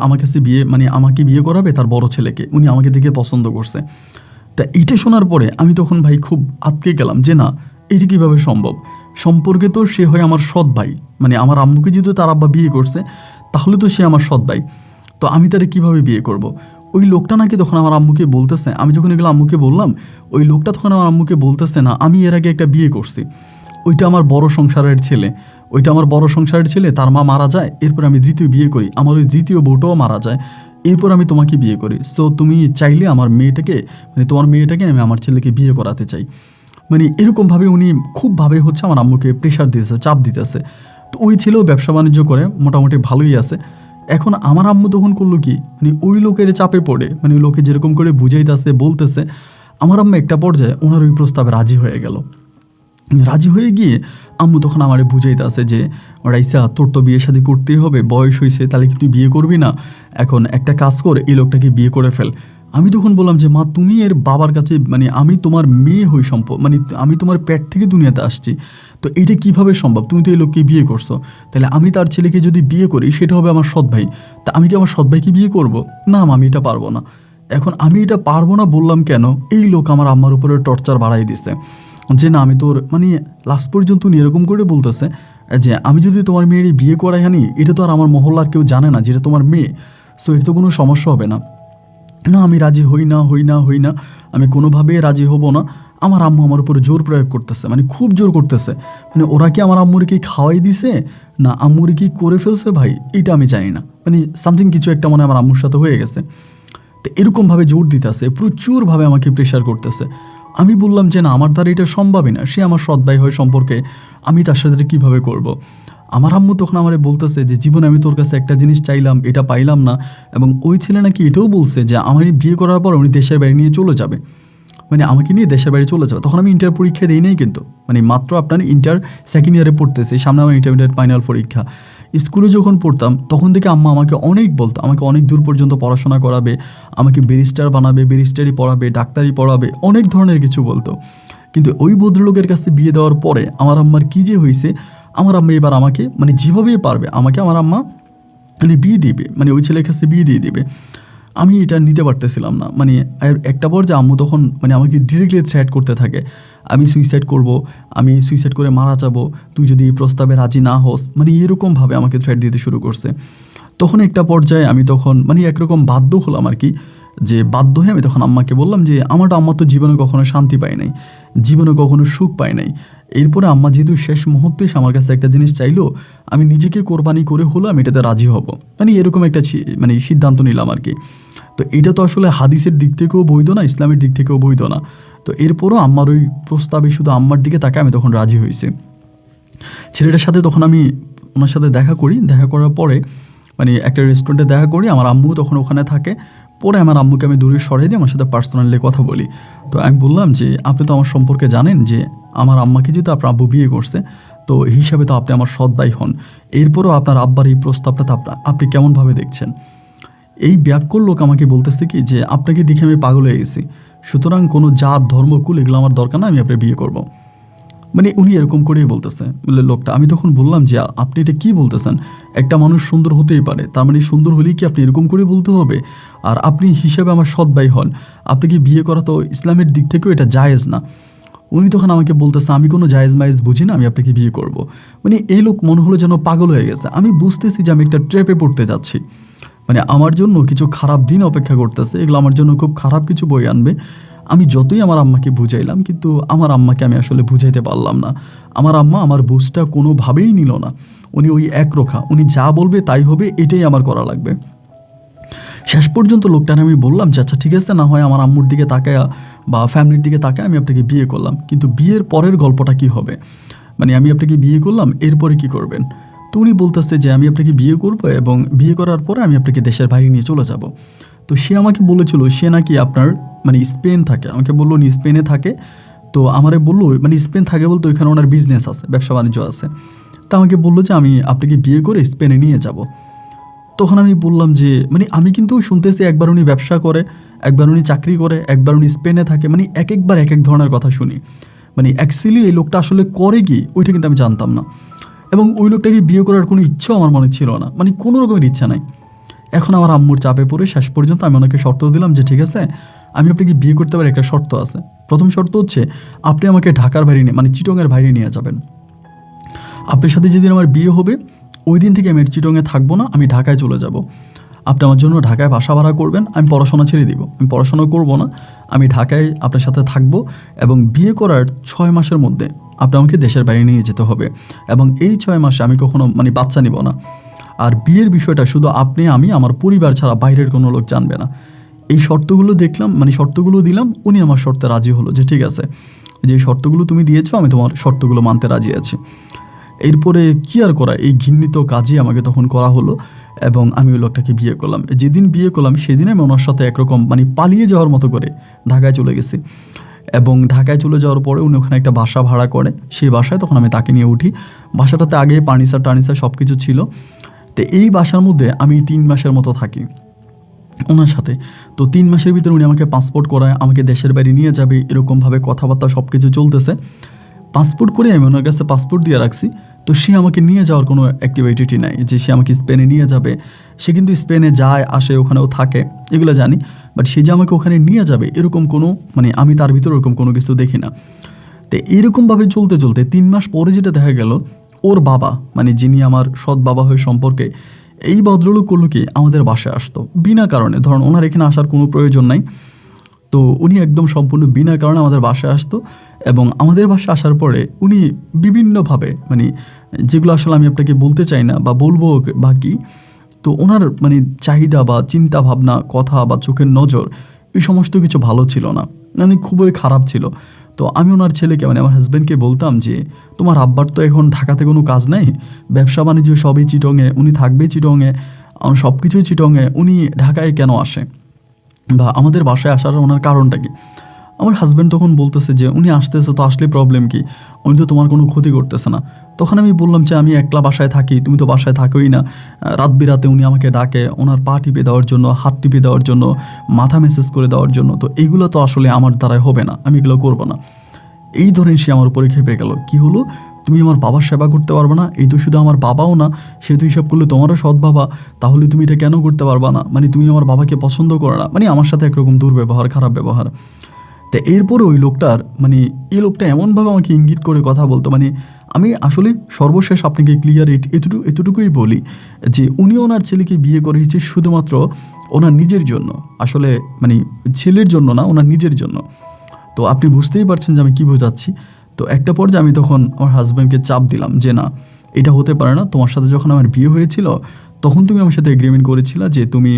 আমার কাছে বিয়ে মানে আমাকে বিয়ে করাবে, তার বড় ছেলেকে। উনি আমাকে দেখে পছন্দ করছে। তা এইটা শোনার পরে আমি তখন ভাই খুব আটকে গেলাম যে না, এটা কীভাবে সম্ভব? সম্পর্কে তো সে হয় আমার সৎ ভাই, মানে আমার আম্মুকে যেহেতু তার আব্বা বিয়ে করছে, তাহলে তো সে আমার সৎ ভাই। তো আমি তারে কীভাবে বিয়ে করব? ওই লোকটা নাকি তখন আমার আম্মুকে বলতেছে, আমি যখন এগুলো আম্মুকে বললাম, ওই লোকটা তখন আমার আম্মুকে বলতেছে না আমি এর আগে একটা বিয়ে করছি, ওইটা আমার বড় সংসারের ছেলে, তার মা মারা যায়, এরপর আমি দ্বিতীয় বিয়ে করি, আমার ওই দ্বিতীয় বউটাও মারা যায়, এরপর আমি তোমাকে বিয়ে করি। সো তুমি চাইলে আমার মেয়েটাকে মানে তোমার মেয়েটাকে আমি আমার ছেলেকে বিয়ে করাতে চাই। মানে এরকমভাবে উনি খুবভাবে হচ্ছে আমার আম্মুকে প্রেশার দিতেছে, চাপ দিতেছে। তো ওই ছেলেও ব্যবসা বাণিজ্য করে, মোটামুটি ভালোই আছে। এখন আমার আম্মু তখন করলো কি, মানে ওই লোকের চাপে পড়ে, মানে ওই লোকে যেরকম করে বুঝাইতেছে বলতেছে, আমার আম্মু একটা পর্যায়ে ওনার ওই প্রস্তাবে রাজি হয়ে গেল। রাজি হয়ে গিয়ে আম্মু তখন আমারে বুঝাইতেছে যে রাইসা, তোর তো বিয়ে শাদী করতেই হবে, বয়স হয়েছে, তাহলে কি তুই বিয়ে করবি না? এখন একটা কাজ কর, এই লোকটাকে বিয়ে করে ফেল। আমি তখন বললাম যে মা, তুমি এর বাবার কাছে মানে আমি তোমার মেয়ে হই, মানে আমি তোমার পেট থেকে দুনিয়াতে আসছি, তো এটা কিভাবে সম্ভব? তুমি তো এই লোককে বিয়ে করছো, তাহলে আমি তার ছেলেকে যদি বিয়ে করি সেটা হবে আমার সৎ ভাই, তা আমি কি আমার সৎ ভাইকে বিয়ে করবো? না মা, আমি এটা পারবো না। এখন আমি এটা পারবো না বললাম কেন, এই লোক আমার আম্মার উপরে টর্চার বাড়াই দিছে যে না আমি তোর মানে লাস্ট পর্যন্ত উনি এরকম করে বলতেছে যে আমি যদি তোমার মেয়েরই বিয়ে করাই আনি, এটা তো আর আমার মহল্লার কেউ জানে না যেটা তোমার মেয়ে, সো এটা তো কোনো সমস্যা হবে না। না আমি রাজি হই না, আমি কোনোভাবে রাজি হব না। আমার আম্মু আমার উপরে জোর প্রয়োগ করতেছে, মানে খুব জোর করতেছে। মানে ওরা কি আমার আম্মুরে কি খাওয়াই দিছে না আম্মুরে কি করে ফেলছে ভাই, এটা আমি জানি না। মানে সামথিং কিছু একটা মনে আমার আম্মুর সাথে হয়ে গেছে। তো এরকমভাবে জোর দিতেছে, প্রচুরভাবে আমাকে প্রেশার করতেছে। আমি বললাম যে না, আমার দ্বারা এটা সম্ভবই না, সে আমার সৎ ভাই হয় সম্পর্কে, আমি তার সাথে কীভাবে করব। আমার আম্মু তখন আমারে বলতেছে যে জীবনে আমি তোর কাছে একটা জিনিস চাইলাম, এটা পাইলাম না, এবং ওই ছেলে নাকি এটাও বলছে যে আমার বিয়ে করার পর উনি দেশের বাইরে নিয়ে চলে যাবে, মানে আমাকে নিয়ে দেশের বাইরে চলে যাবে। তখন আমি ইন্টার পরীক্ষা দিই নাই, কিন্তু মানে মাত্র আপনার ইন্টার সেকেন্ড ইয়ারে পড়তেছি, সামনে আমার ইন্টারমিডিয়েট ফাইনাল পরীক্ষা। স্কুলে যখন পড়তাম তখন থেকে আম্মা আমাকে অনেক বলতো, আমাকে অনেক দূর পর্যন্ত পড়াশোনা করাবে, আমাকে ব্যারিস্টার বানাবে, ব্যারিস্টারি পড়াবে, ডাক্তারি পড়াবে, অনেক ধরনের কিছু বলতো। কিন্তু ওই ভদ্রলোকের কাছে বিয়ে দেওয়ার পরে আমার আম্মার কী যে হয়েছে, আমার আম্মা এবার আমাকে মানে যেভাবেই পারবে আমাকে আমার আম্মা মানে বিয়ে দিবে, মানে ওই ছেলের কাছে বিয়ে দিয়ে দিবে। আমি এটা নিতে পারতেছিলাম না। মানে একটা পর্যায়ে আম্মু তখন মানে আমাকে ডিরেক্টলি থ্রেট করতে থাকে, আমি সুইসাইড করব, আমি সুইসাইড করে মারা যাব তুই যদি এই প্রস্তাবে রাজি না হোস, মানে এরকমভাবে আমাকে থ্রেট দিতে শুরু করছে। তখন একটা পর্যায়ে আমি তখন মানে একরকম বাধ্য হলাম আর কি, যে বাধ্য হয়ে আমি তখন আম্মাকে বললাম যে আম্মা তো জীবনে কখনো শান্তি পায় নাই, জীবনে কখনো সুখ পায় নাই। এরপরে আম্মা যেহেতু শেষ মুহূর্তে আমার কাছে একটা জিনিস চাইলো, আমি নিজেকে কোরবানি করে হলো আমি এটাতে রাজি হব, মানে এরকম একটা মানে সিদ্ধান্ত নিলাম আর কি। তো এটা তো আসলে হাদিসের দিক থেকেও বৈধ না, ইসলামের দিক থেকেও বৈধ না। তো এরপরও আম্মার ওই প্রস্তাবে শুধু আম্মার দিকে তাকে আমি তখন রাজি হয়েছি। ছেলেটার সাথে তখন আমি ওনার সাথে দেখা করার পরে মানে একটা রেস্টুরেন্টে দেখা করি, আমার আম্মু তখন ওখানে থাকে। পরে আমার আম্মুকে আমি দূরে সরিয়ে দিয়ে আমার সাথে পার্সোনালি কথা বলি। তো আমি বললাম যে আপনি তো আমার সম্পর্কে জানেন যে আমার আম্মাকে যেহেতু আপনার আব্বু বিয়ে করছে, তো হিসাবে তো আপনি আমার সৎ ভাই হন, এরপরও আপনার আব্বার এই প্রস্তাবটা তো আপনি কেমনভাবে দেখছেন? এই ব্যাককল লোক আমাকে বলতেছে কি যে আপনাকে দেখে আমি পাগল হয়ে গেছি, সুতরাং কোনো জাত ধর্মকুল এগুলো আমার দরকার না, আমি আপনার বিয়ে করব। মানে উনি এরকম করেই বলতেছে লোকটা। আমি তখন বললাম যে আপনি এটা কী বলতেছেন? একটা মানুষ সুন্দর হতেই পারে, তার মানে সুন্দর হলেই কি আপনি এরকম করে বলতে হবে? আর আপনি হিসেবে আমার সৎ ভাই হন, আপনাকে বিয়ে করা তো ইসলামের দিক থেকেও এটা জায়েজ না। উনি তখন আমাকে বলতেছে আমি কোনো জায়েজ মায়েজ বুঝি না, আমি আপনাকে বিয়ে করব। মানে এই লোক মনে হলো যেন পাগল হয়ে গেছে। আমি বুঝতেছি যে আমি একটা ট্র্যাপে পড়তে যাচ্ছি, মানে আমার জন্য কিছু খারাপ দিন অপেক্ষা করতেছে, এগুলো আমার জন্য খুব খারাপ কিছু বই আনবে। আমি যতই আমার আম্মাকে বুঝাইলাম, কিন্তু আমার আম্মাকে আমি আসলে বুঝাইতে পারলাম না। আমার আম্মা আমার বুঝটা কোনোভাবেই নিল না। উনি ওই একরোখা, উনি যা বলবে তাই হবে, এটাই আমার করা লাগবে। শেষ পর্যন্ত লোকটার আমি বললাম যে আচ্ছা ঠিক আছে, না হয় আমার আম্মুর দিকে তাকায় বা ফ্যামিলির দিকে তাকায় আমি আপনাকে বিয়ে করলাম, কিন্তু বিয়ের পরের গল্পটা কি হবে, মানে আমি আপনাকে বিয়ে করলাম এরপরে কি করবেন? তো উনি বলতেছে যে আমি আপনাকে বিয়ে করব এবং বিয়ে করার পরে আমি আপনাকে দেশের বাইরে নিয়ে চলে যাব। তো সে আমাকে বলেছিল সে নাকি আপনার মানে স্পেন থাকে, আমাকে বললো উনি স্পেনে থাকে। তো আমারে বললো মানে স্পেন থাকে বলতে ওইখানে ওনার বিজনেস আছে, ব্যবসা বাণিজ্য আছে। তো আমাকে বললো যে আমি আপনাকে বিয়ে করে স্পেনে নিয়ে যাব। তখন আমি বললাম যে মানে আমি কিন্তু শুনতেছি একবার উনি ব্যবসা করে, একবার উনি চাকরি করে, একবার উনি স্পেনে থাকে, মানে এক একবার এক এক ধরনের কথা শুনি। মানে অ্যাকচুয়ালি এই লোকটা আসলে করে কি ওইটা কিন্তু আমি জানতাম না, এবং ওই লোকটাকে বিয়ে করার কোনো ইচ্ছাও আমার মনে ছিল না, মানে কোনো রকমের ইচ্ছা নাই। এখন আমার আম্মুর চাপে পড়ে শেষ পর্যন্ত আমি ওনাকে শর্ত দিলাম যে ঠিক আছে, আমি আপনাকে বিয়ে করতে পারি, একটা শর্ত আছে। প্রথম শর্ত হচ্ছে আপনি আমাকে ঢাকার বাইরে নিয়ে মানে চিটংয়ের বাইরে নিয়ে যাবেন। আপনার সাথে যেদিন আমার বিয়ে হবে ওই দিন থেকে আমি চিটংয়ে থাকবো না, আমি ঢাকায় চলে যাব। আপনি আমার জন্য ঢাকায় বাসা ভাড়া করবেন, আমি পড়াশোনা ছেড়ে দিব, আমি পড়াশোনা করব না, আমি ঢাকায় আপনার সাথে থাকবো। এবং বিয়ে করার 6 মাসের মধ্যে আপনি আমাকে দেশের বাইরে নিয়ে যেতে হবে, এবং এই 6 মাসে আমি কখনো মানে বাচ্চা নিব না। আর বিয়ের বিষয়টা শুধু আপনি আমি, আমার পরিবার ছাড়া বাইরের কোনো লোক জানবে না। এই শর্তগুলো দেখলাম, মানে শর্তগুলো দিলাম, উনি আমার শর্তে রাজি হলো যে ঠিক আছে, যে শর্তগুলো তুমি দিয়েছো আমি তোমার শর্তগুলো মানতে রাজি আছি। এরপরে কি আর করা, এই ঘৃণিত কাজই আমাকে তখন করা হলো, এবং আমি ওই লোকটাকে বিয়ে করলাম। যেদিন বিয়ে করলাম সেদিন আমি ওনার সাথে একরকম মানে পালিয়ে যাওয়ার মতো করে ঢাকায় চলে গেছি। এবং ঢাকায় চলে যাওয়ার পরে উনি ওখানে একটা বাসা ভাড়া করে, সেই বাসায় তখন আমি তাকে নিয়ে উঠি। বাসাটাতে আগে ফার্নিচার টার্নিচার সব কিছু ছিল। তো এই বাসার মধ্যে আমি 3 মাসের মতো থাকি ওনার সাথে। তো 3 মাসের ভিতরে উনি আমাকে পাসপোর্ট করায়, আমাকে দেশের বাইরে নিয়ে যাবে, এরকমভাবে কথাবার্তা সব কিছু চলতেছে। পাসপোর্ট করে আমি ওনার কাছে পাসপোর্ট দিয়ে রাখছি। তো সে আমাকে নিয়ে যাওয়ার কোনো অ্যাক্টিভিটি নাই যে সে আমাকে স্পেনে নিয়ে যাবে। সে কিন্তু স্পেনে যায় আসে, ওখানেও থাকে, এগুলো জানি, বাট সে যে আমাকে ওখানে নিয়ে যাবে এরকম কোনো মানে আমি তার ভিতরে ওরকম কোনো কিছু দেখি না। তো এইরকমভাবে চলতে চলতে 3 মাস পরে যেটা দেখা গেল, ওর বাবা মানে যিনি আমার সৎ বাবা হয়ে সম্পর্কে, এই ভদ্রলোক করলো কি আমাদের বাসায় আসতো বিনা কারণে। ধরুন ওনার এখানে আসার কোনো প্রয়োজন নাই, তো উনি একদম সম্পূর্ণ বিনা কারণে আমাদের বাসায় আসতো। এবং আমাদের বাসায় আসার পরে উনি বিভিন্নভাবে মানে যেগুলো আসলে আমি আপনাকে বলতে চাই না বা বলবো বা কি, তো ওনার মানে চাহিদা বা চিন্তা ভাবনা, কথা বা চোখের নজর, এই সমস্ত কিছু ভালো ছিল না, মানে খুবই খারাপ ছিল। তো আমি ওনার ছেলেকে মানে আমার হাজব্যান্ডকে বলতাম যে তোমার আব্বার তো এখন ঢাকাতে কোনো কাজ নেই, ব্যবসা বাণিজ্য সবই চিটংয়ে, উনি থাকবে চিটংয়ে, সব কিছুই চিটংয়ে, উনি ঢাকায় কেন আসে বা আমাদের বাসায় আসার ওনার কারণটা কি? আমার হাজব্যান্ড তখন বলতেছে যে উনি আসতেছে তো আসলে প্রবলেম কি, উনি তো তোমার কোনো ক্ষতি করতেছে না। তখন আমি বললাম যে আমি একলা বাসায় থাকি, তুমি তো বাসায় থাকোই না। রাত বিরাতে উনি আমাকে ডাকে ওনার পা টিপে দেওয়ার জন্য, হাত টিপে দেওয়ার জন্য, মাথা মেসেজ করে দেওয়ার জন্য, তো এইগুলো তো আসলে আমার দ্বারাই হবে না, আমি এগুলো করবো না। এই ধরনের সে আমার উপরে খেপে গেল, কি হলো তুমি আমার বাবার সেবা করতে পারবে না? এই তো শুধু আমার বাবাও না, সে তো হিসাব করলে তোমারও সৎ বাবা, তাহলে তুমি এটা কেন করতে পারবা না? মানে তুমি আমার বাবাকে পছন্দ করো না, মানে আমার সাথে একরকম দুর্ব্যবহার, খারাপ ব্যবহার। তা এরপরে ওই লোকটার মানে এই লোকটা এমনভাবে আমাকে ইঙ্গিত করে কথা বলতো, মানে আমি আসলে সর্বশেষ আপনাকে ক্লিয়ার এতটুকুই বলি যে উনি ওনার ছেলেকে বিয়ে করেছে শুধুমাত্র ওনার নিজের জন্য, আসলে মানে ছেলের জন্য না, ওনার নিজের জন্য। তো আপনি বুঝতেই পারছেন যে আমি কী বোঝাচ্ছি। তো একটা পর্যায়ে আমি তখন আমার হাজব্যান্ডকে চাপ দিলাম যে না, এটা হতে পারে না, তোমার সাথে যখন আমার বিয়ে হয়েছিল তখন তুমি আমার সাথে এগ্রিমেন্ট করেছিলা যে তুমি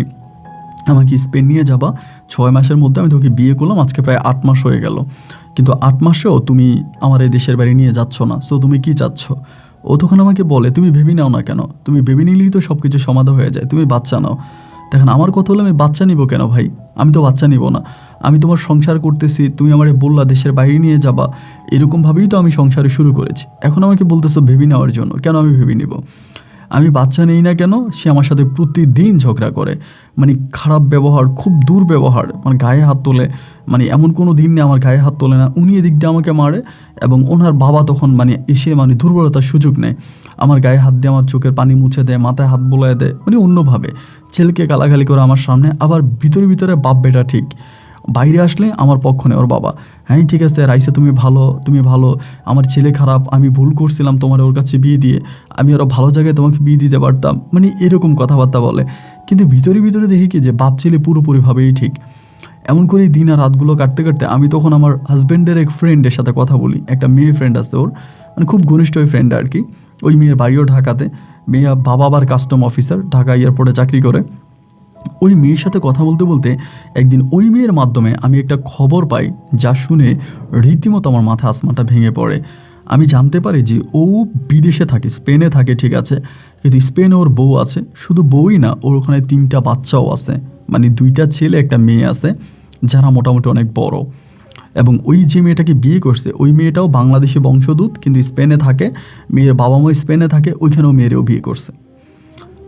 আমাকে স্পেন নিয়ে যাবা, 6 মাসের মধ্যে আমি তোকে বিয়ে করলাম, আজকে প্রায় 8 মাস হয়ে গেল, কিন্তু 8 মাসেও তুমি আমার এই দেশের বাড়ি নিয়ে যাচ্ছ না, সো তুমি কি চাচ্ছ? ও তখন আমাকে বলে তুমি ভেবে নাও না কেন, তুমি ভেবে নিলেই তো সব কিছু সমাধান হয়ে যায়, তুমি বাচ্চা নাও। দেখেন আমার কথা হলো আমি বাচ্চা নিব কেন ভাই, আমি তো বাচ্চা নিব না, আমি তোমার সংসার করতেছি, তুমি আমারে বললা দেশের বাইরে নিয়ে যাবা, এরকমভাবেই তো আমি সংসারে শুরু করেছি, এখন আমাকে বলতেছো ভেবে নেওয়ার জন্য, কেন আমি ভেবে নিব? আমি বাচ্চা নেই না কেন? সে আমার সাথে প্রতিদিন ঝগড়া করে, মানে খারাপ ব্যবহার, খুব দুর্ব্যবহার, মানে গায়ে হাত তোলে, মানে এমন কোনো দিন নেই আমার গায়ে হাত তোলে না। উনি এদিক দিয়ে আমাকে মারে এবং ওনার বাবা তখন মানে এসে মানে দুর্বলতার সুযোগ নেয়, আমার গায়ে হাত দিয়ে আমার চোখের পানি মুছে দেয়, মাথায় হাত বোলায় দেয়, মানে অন্যভাবে ছেলেকে গালাগালি করে আমার সামনে। আবার ভিতরে ভিতরে বাপ বেটা ঠিক, বাইরে আসলে আমার পক্ষ নেই ওর বাবা, হ্যাঁ ঠিক আছে রাইসা তুমি ভালো, তুমি ভালো, আমার ছেলে খারাপ, আমি ভুল করছিলাম তোমার ওর কাছে বিয়ে দিয়ে, আমি আরও ভালো জায়গায় তোমাকে বিয়ে দিতে পারতাম, মানে এরকম কথাবার্তা বলে। কিন্তু ভিতরে ভিতরে দেখি কি যে বাপ ছেলে পুরোপুরিভাবেই ঠিক। এমন করেই দিন আর রাতগুলো কাটতে কাটতে আমি তখন আমার হাজব্যান্ডের এক ফ্রেন্ডের সাথে কথা বলি, একটা মেয়ে ফ্রেন্ড আছে ওর, মানে খুব ঘনিষ্ঠ ওই ফ্রেন্ড আর কি। ওই মেয়ের বাড়িও ঢাকাতে, মেয়ে বাবা আবার কাস্টম অফিসার, ঢাকা এয়ারপোর্টে চাকরি করে। ওই মেয়ের সাথে কথা বলতে বলতে একদিন ওই মেয়ের মাধ্যমে আমি একটা খবর পাই, যা শুনে রীতিমতো আমার মাথা আসমানটা ভেঙে পড়ে। আমি জানতে পারি যে ও বিদেশে থাকে, স্পেনে থাকে ঠিক আছে, কিন্তু স্পেনে ওর বউ আছে। শুধু বউই না, ওর ওখানে 3টা বাচ্চাও আছে, মানে 2টা ছেলে একটা মেয়ে আছে, যারা মোটামুটি অনেক বড়। এবং ওই যে মেয়েটাকে বিয়ে করছে ওই মেয়েটাও বাংলাদেশি বংশোদ্ভূত, কিন্তু স্পেনে থাকে, মেয়ের বাবা মা স্পেনে থাকে, ওইখানেও মেয়েরেও বিয়ে করছে।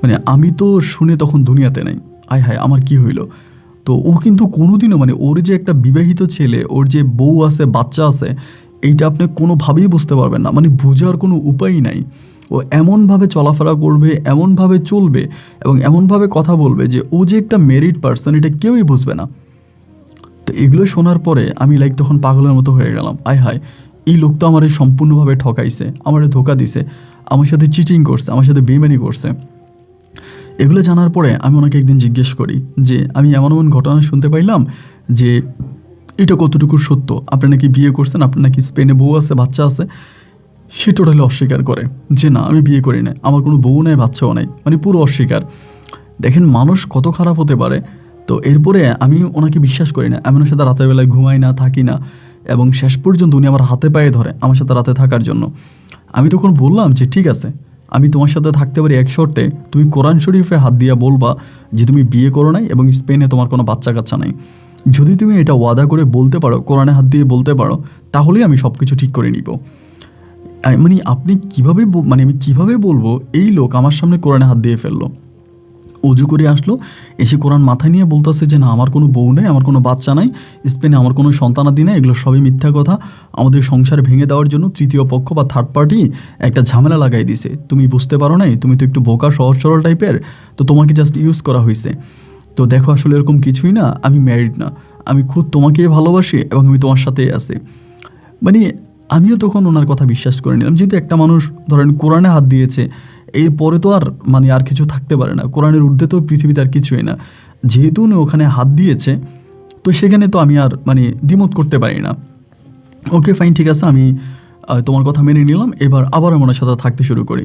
মানে আমি তো শুনে তখন দুনিয়াতে নেই, আয় হায় আমার কি হইলো। তো ও কিন্তু কোনোদিনও, মানে ওর যে একটা বিবাহিত ছেলে, ওর যে বউ আছে, বাচ্চা আছে, এইটা আপনি কোনোভাবেই বুঝতে পারবেন না, মানে বোঝার কোনো উপায়ই নাই। ও এমনভাবে চলাফেরা করবে, এমনভাবে চলবে এবং এমনভাবে কথা বলবে যে ও যে একটা মেরিড পার্সন এটা কেউই বুঝবে না। তো এগুলো শোনার পরে আমি তখন পাগলের মতো হয়ে গেলাম, আয় হায় এই লোক তো আমারে সম্পূর্ণভাবে ঠকাইছে, আমারে ধোকা দিছে, আমার সাথে চিটিং করছে, আমার সাথে বেইমানি করছে। এগুলো জানার পরে আমি ওনাকে একদিন জিজ্ঞেস করি যে আমি এমন এমন ঘটনা শুনতে পাইলাম যে এটা কতটুকু সত্য, আপনি নাকি বিয়ে করছেন, আপনার নাকি স্পেনে বউ আছে, বাচ্চা আছে। সে টোটালি অস্বীকার করে যে না আমি বিয়ে করি না, আমার কোনো বউ নাই, বাচ্চাও নাই, মানে পুরো অস্বীকার। দেখেন মানুষ কত খারাপ হতে পারে। তো এরপরে আমি ওনাকে বিশ্বাস করি না, আমি ওনার সাথে রাতের বেলায় ঘুমাই না, থাকি না, এবং শেষ পর্যন্ত উনি আমার হাতে পায়ে ধরে আমার সাথে রাতে থাকার জন্য। আমি তখন বললাম যে ঠিক আছে, আমি তোমার সাথে থাকতে পারি এক শর্তে, তুমি কোরআন শরীফে হাত দিয়া বলবা যে তুমি বিয়ে করো নাই এবং স্পেনে তোমার কোনো বাচ্চা কাচ্চা নাই। যদি তুমি এটা ওয়াদা করে বলতে পারো, কোরআনে হাত দিয়ে বলতে পারো, তাহলেই আমি সব কিছু ঠিক করে নিব। মানে আপনি কীভাবে, মানে আমি কীভাবে বলবো এই লোক আমার সামনে কোরআনে হাত দিয়ে ফেললো, অজু করে আসলো, এসে কোরআন মাথায় নিয়ে বলতেছে যে না আমার কোনো বউ নেই, আমার কোনো বাচ্চা নাই, স্পেনে আমার কোনো সন্তানাদি নেই, এগুলো সবই মিথ্যা কথা, আমাদের সংসার ভেঙে দেওয়ার জন্য তৃতীয় পক্ষ বা থার্ড পার্টি একটা ঝামেলা লাগাই দিছে, তুমি বুঝতে পারো নাই, তুমি তো একটু বোকা সহজ সরল টাইপের, তো তোমাকে জাস্ট ইউজ করা হয়েছে। তো দেখো আসলে এরকম কিছুই না, আমি ম্যারিড না, আমি খুদ তোমাকেই ভালোবাসি এবং আমি তোমার সাথেই আছি। মানে আমিও তখন ওনার কথা বিশ্বাস করে নিলাম, যেহেতু একটা মানুষ ধরেন কোরআনে হাত দিয়েছে, এরপরে তো আর মানে আর কিছু থাকতে পারে না, কোরআনের ঊর্ধ্বে তো পৃথিবীতে আর কিছুই না। যেহেতু উনি ওখানে হাত দিয়েছে, তো সেখানে তো আমি আর মানে দ্বিমত করতে পারি না। ওকে ফাইন, ঠিক আছে, আমি তোমার কথা মেনে নিলাম, এবার আবার আমি ওনার সাথে থাকতে শুরু করি।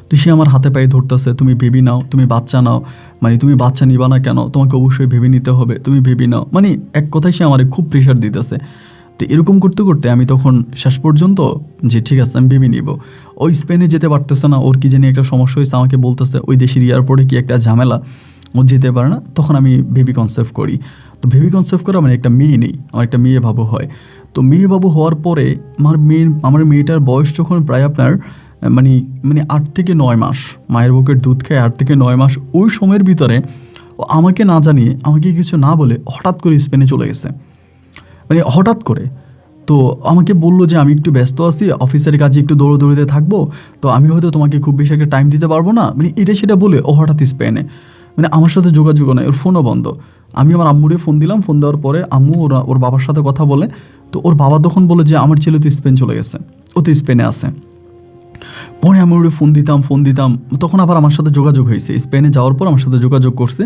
তো সে আমার হাতে পায়ে ধরতেছে, তুমি বেবি নাও, তুমি বাচ্চা নাও, মানে তুমি বাচ্চা নিবা না কেন, তোমাকে অবশ্যই ভেবে নিতে হবে, তুমি বেবি নাও, মানে এক কথায় সে আমার খুব প্রেশার দিতেছে। তো এরকম করতে করতে আমি তখন শেষ পর্যন্ত যে ঠিক আছে আমি ভেবে নিব। ওই স্পেনে যেতে পারতেছে না, ওর কি জানি একটা সমস্যা হয়েছে, আমাকে বলতেছে ওই দেশের এয়ারপোর্টে কি একটা ঝামেলা, ও যেতে পারে না। তখন আমি বেবি কনসেপ্ট করি। তো বেবি কনসেপ্ট করা মানে একটা মেয়ে নেই, আমার একটা মেয়ে বাবু হয়। তো মেয়ে বাবু হওয়ার পরে আমার মেয়েটার বয়স যখন প্রায় আপনার মানে 8 থেকে 9 মাস, মায়ের বুকের দুধ খায় 8 থেকে 9 মাস, ওই সময়ের ভিতরে ও আমাকে না জানিয়ে, আমাকে কিছু না বলে হঠাৎ করে স্পেনে চলে গেছে, মানে হঠাৎ করে। তো আমাকে বললো যে আমি একটু ব্যস্ত আছি, অফিসের কাজে একটু দৌড়তে থাকবো, তো আমি হয়তো তোমাকে খুব বেশি একটা টাইম দিতে পারবো না, মানে এটা সেটা বলে ও হঠাৎ স্পেনে, মানে আমার সাথে যোগাযোগ নয়, ওর ফোনও বন্ধ। আমি আমার আম্মুরে ফোন দিলাম, ফোন দেওয়ার পরে আম্মু ওর বাবার সাথে কথা বলে, তো ওর বাবা তখন বলে যে আমার ছেলে তো স্পেন চলে গেছে, ও তো স্পেনে আছে। পরে আমি ওরে ফোন দিতাম, তখন আবার আমার সাথে যোগাযোগ হয়েছে, স্পেনে যাওয়ার পর আমার সাথে যোগাযোগ করছে,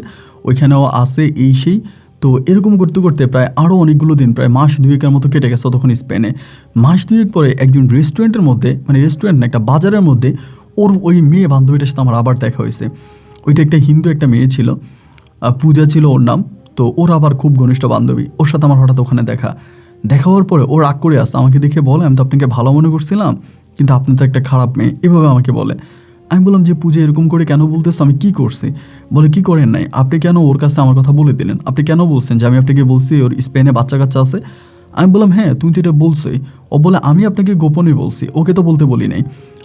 ওইখানেও আছে এই সেই। তো এরকম করতে করতে প্রায় আরও অনেকগুলো দিন, প্রায় মাস 2-এর মতো কেটে গেছে তখন স্পেনে। মাস 2 পরে একদিন রেস্টুরেন্টের মধ্যে, মানে রেস্টুরেন্ট না, একটা বাজারের মধ্যে ওর ওই মেয়ে বান্ধবীটার সাথে আমার আবার দেখা হয়েছে। ওইটা একটা হিন্দু একটা মেয়ে ছিল, পূজা ছিল ওর নাম। তো ওর আবার খুব ঘনিষ্ঠ বান্ধবী, ওর সাথে আমার হঠাৎ ওখানে দেখা হওয়ার পরে ওর রাগ করে আসছে, আমাকে দেখে বলে আমি তো আপনাকে ভালো মনে করছিলাম, কিন্তু আপনি তো একটা খারাপ মেয়ে, এভাবে আমাকে বলে। আমি বললাম যে পূজা এরকম করে কেন বলতেছো, আমি কি করছি? বলে কি করেন নাই, আপনি কেন ওর কাছে আমার কথা বলে দিলেন, আপনি কেন বলছেন যে আমি আপনাকে বলছি ওর স্পেনে বাচ্চা কাচ্চা আছে? আমি বললাম হ্যাঁ তুমি তো এটা বলছোই। ও বলে আমি আপনাকে গোপনে বলছি, ওকে তো বলতে বলি নাই।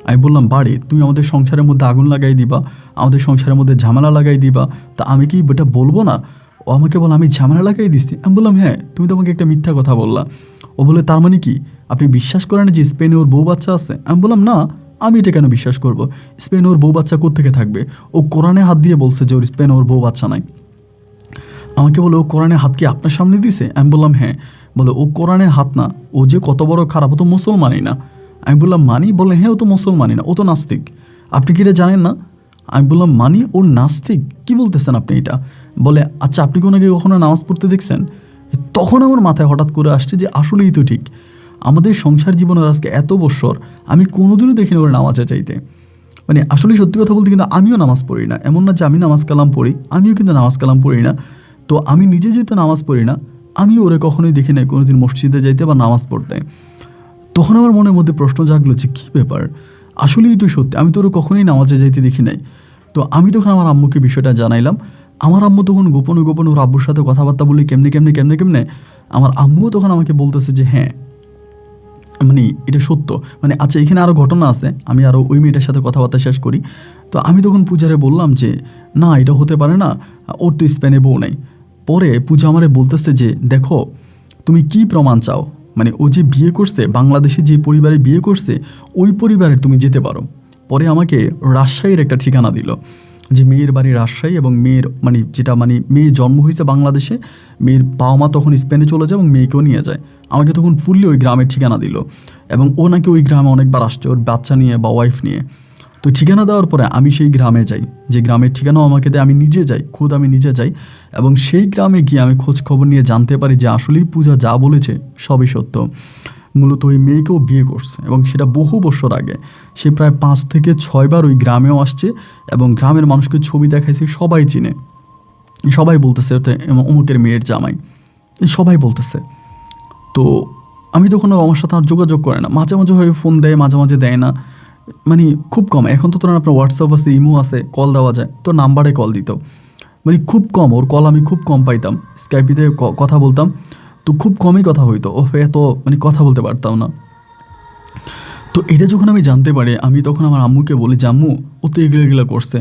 আমি বললাম বাড়ি তুমি আমাদের সংসারের মধ্যে আগুন লাগাই দিবা, আমাদের সংসারের মধ্যে ঝামেলা লাগাই দিবা, তা আমি কি এটা বলবো না? ও আমাকে বলে আমি ঝামেলা লাগাই দিচ্ছি। আমি বললাম হ্যাঁ তুমি তো আমাকে একটা মিথ্যা কথা বললা। ও বলে তার মানে কি আপনি বিশ্বাস করেন যে স্পেনে ওর বউ বাচ্চা আছে? আমি বললাম না, আমি এটা কেন বিশ্বাস করব, স্পেনে ওর বউ বাচ্চা কোত্থেকে থাকবে? ও কোরআনে হাত দিয়ে বলছে যে ওর স্পেনে ওর বউ বাচ্চা নাই। আমাকে বলে ও কোরআনে হাত কি আপনার সামনে দিছে? আমি বললাম হ্যাঁ। বলে ও কোরআনে হাত না, ও যে কত বড় খারাপ, ও তো মুসলমানই না। আমি বললাম মানি? বলে হ্যাঁ ও তো মুসলমানই না, ও তো নাস্তিক, আপনি কি এটা জানেন না? আমি বললাম মানি ও নাস্তিক, কি বলতেছেন আপনি এটা? বলে আচ্ছা আপনি কি ওনাকে কখনো নামাজ পড়তে দেখছেন? তখন আমার মাথায় হঠাৎ করে আসছে যে আসলেই তো ঠিক, আমাদের সংসার জীবনের আজকে এত বছর আমি কোনোদিনও দেখিনি ওরা নামাজে চাইতে। মানে আসলে সত্যি কথা বলতে কিন্তু আমিও নামাজ পড়ি না, এমন না যে আমি নামাজ কালাম পড়ি, আমিও কিন্তু নামাজ কালাম পড়ি না। তো আমি নিজে যেহেতু নামাজ পড়ি না, আমি ওরে কখনোই দেখি নাই কোনোদিন মসজিদে যাইতে বা নামাজ পড়তে। তখন আমার মনের মধ্যে প্রশ্ন জাগলো যে কী ব্যাপার, আসলেই তো সত্যি, আমি তো ওরা কখনোই নামাজে যাইতে দেখি নাই। তো আমি তখন আমার আম্মুকে বিষয়টা জানাইলাম। আমার আম্মু তখন গোপনে গোপনে ওর আব্বুর সাথে কথাবার্তা বলি কেমনে কেমনে কেমনে কেমনে আমার আম্মুও তখন আমাকে বলতেছে যে হ্যাঁ মানে এটা সত্য। মানে আচ্ছা, এখানে আরও ঘটনা আছে, আমি আরও ওই মেয়েটার সাথে কথাবার্তা শেষ করি। তো আমি তখন পূজারে বললাম যে না, এটা হতে পারে না, ওর তো স্পেনে বউ নাই। পরে পূজা আমারে বলতেছে যে দেখো তুমি কি প্রমাণ চাও, মানে ও যে বিয়ে করছে, বাংলাদেশে যে পরিবারে বিয়ে করছে ওই পরিবারে তুমি যেতে পারো। পরে আমাকে রাজশাহীর একটা ঠিকানা দিল, যে মেয়ের বাড়ি রাজশাহী এবং মেয়ের মানে যেটা মানে মেয়ে জন্ম হয়েছে বাংলাদেশে, মেয়ের বাবা মা তখন স্পেনে চলে যায় এবং মেয়েকেও নিয়ে যায়। আমাকে তখন ফুললি ওই গ্রামের ঠিকানা দিল এবং ও নাকি ওই গ্রামে অনেকবার আসছে ওর বাচ্চা নিয়ে বা ওয়াইফ নিয়ে। তো ঠিকানা দেওয়ার পরে আমি সেই গ্রামে যাই, যে গ্রামের ঠিকানাও আমাকে দেয়, আমি নিজে যাই, খুদ আমি নিজে যাই এবং সেই গ্রামে গিয়ে আমি খোঁজ খবর নিয়ে জানতে পারি যে আসলেই পূজা যা বলেছে সবই সত্য। মূলত ওই মেয়েকেও বিয়ে করছে এবং সেটা বহু বছর আগে। সে প্রায় 5 থেকে 6 বার ওই গ্রামেও আসছে এবং গ্রামের মানুষকে ছবি দেখাইছে, সবাই চিনে, সবাই বলতেছে ওটা অমুকের মেয়ের জামাই, সবাই বলতেছে। তো আমি তখন আমার সাথে আর যোগাযোগ করে না, মাঝে মাঝে হয়ে ফোন দেয়, মাঝে মাঝে দেয় না, মানে খুব কম। এখন তো ধরেন আপনার হোয়াটসঅ্যাপ আছে, ইমো আছে, কল দেওয়া যায়, তো নাম্বারে কল দিত, মানে খুব কম, ওর কল আমি খুব কম পাইতাম। স্কাইপিতে কথা বলতাম, তো খুব কমই কথা হইতো, ও এত মানে কথা বলতে পারতাম না। তো এটা যখন আমি জানতে পারি, আমি তখন আমার আম্মুকে বলি যে আম্মু ও তো এগুলো এগুলো করছে।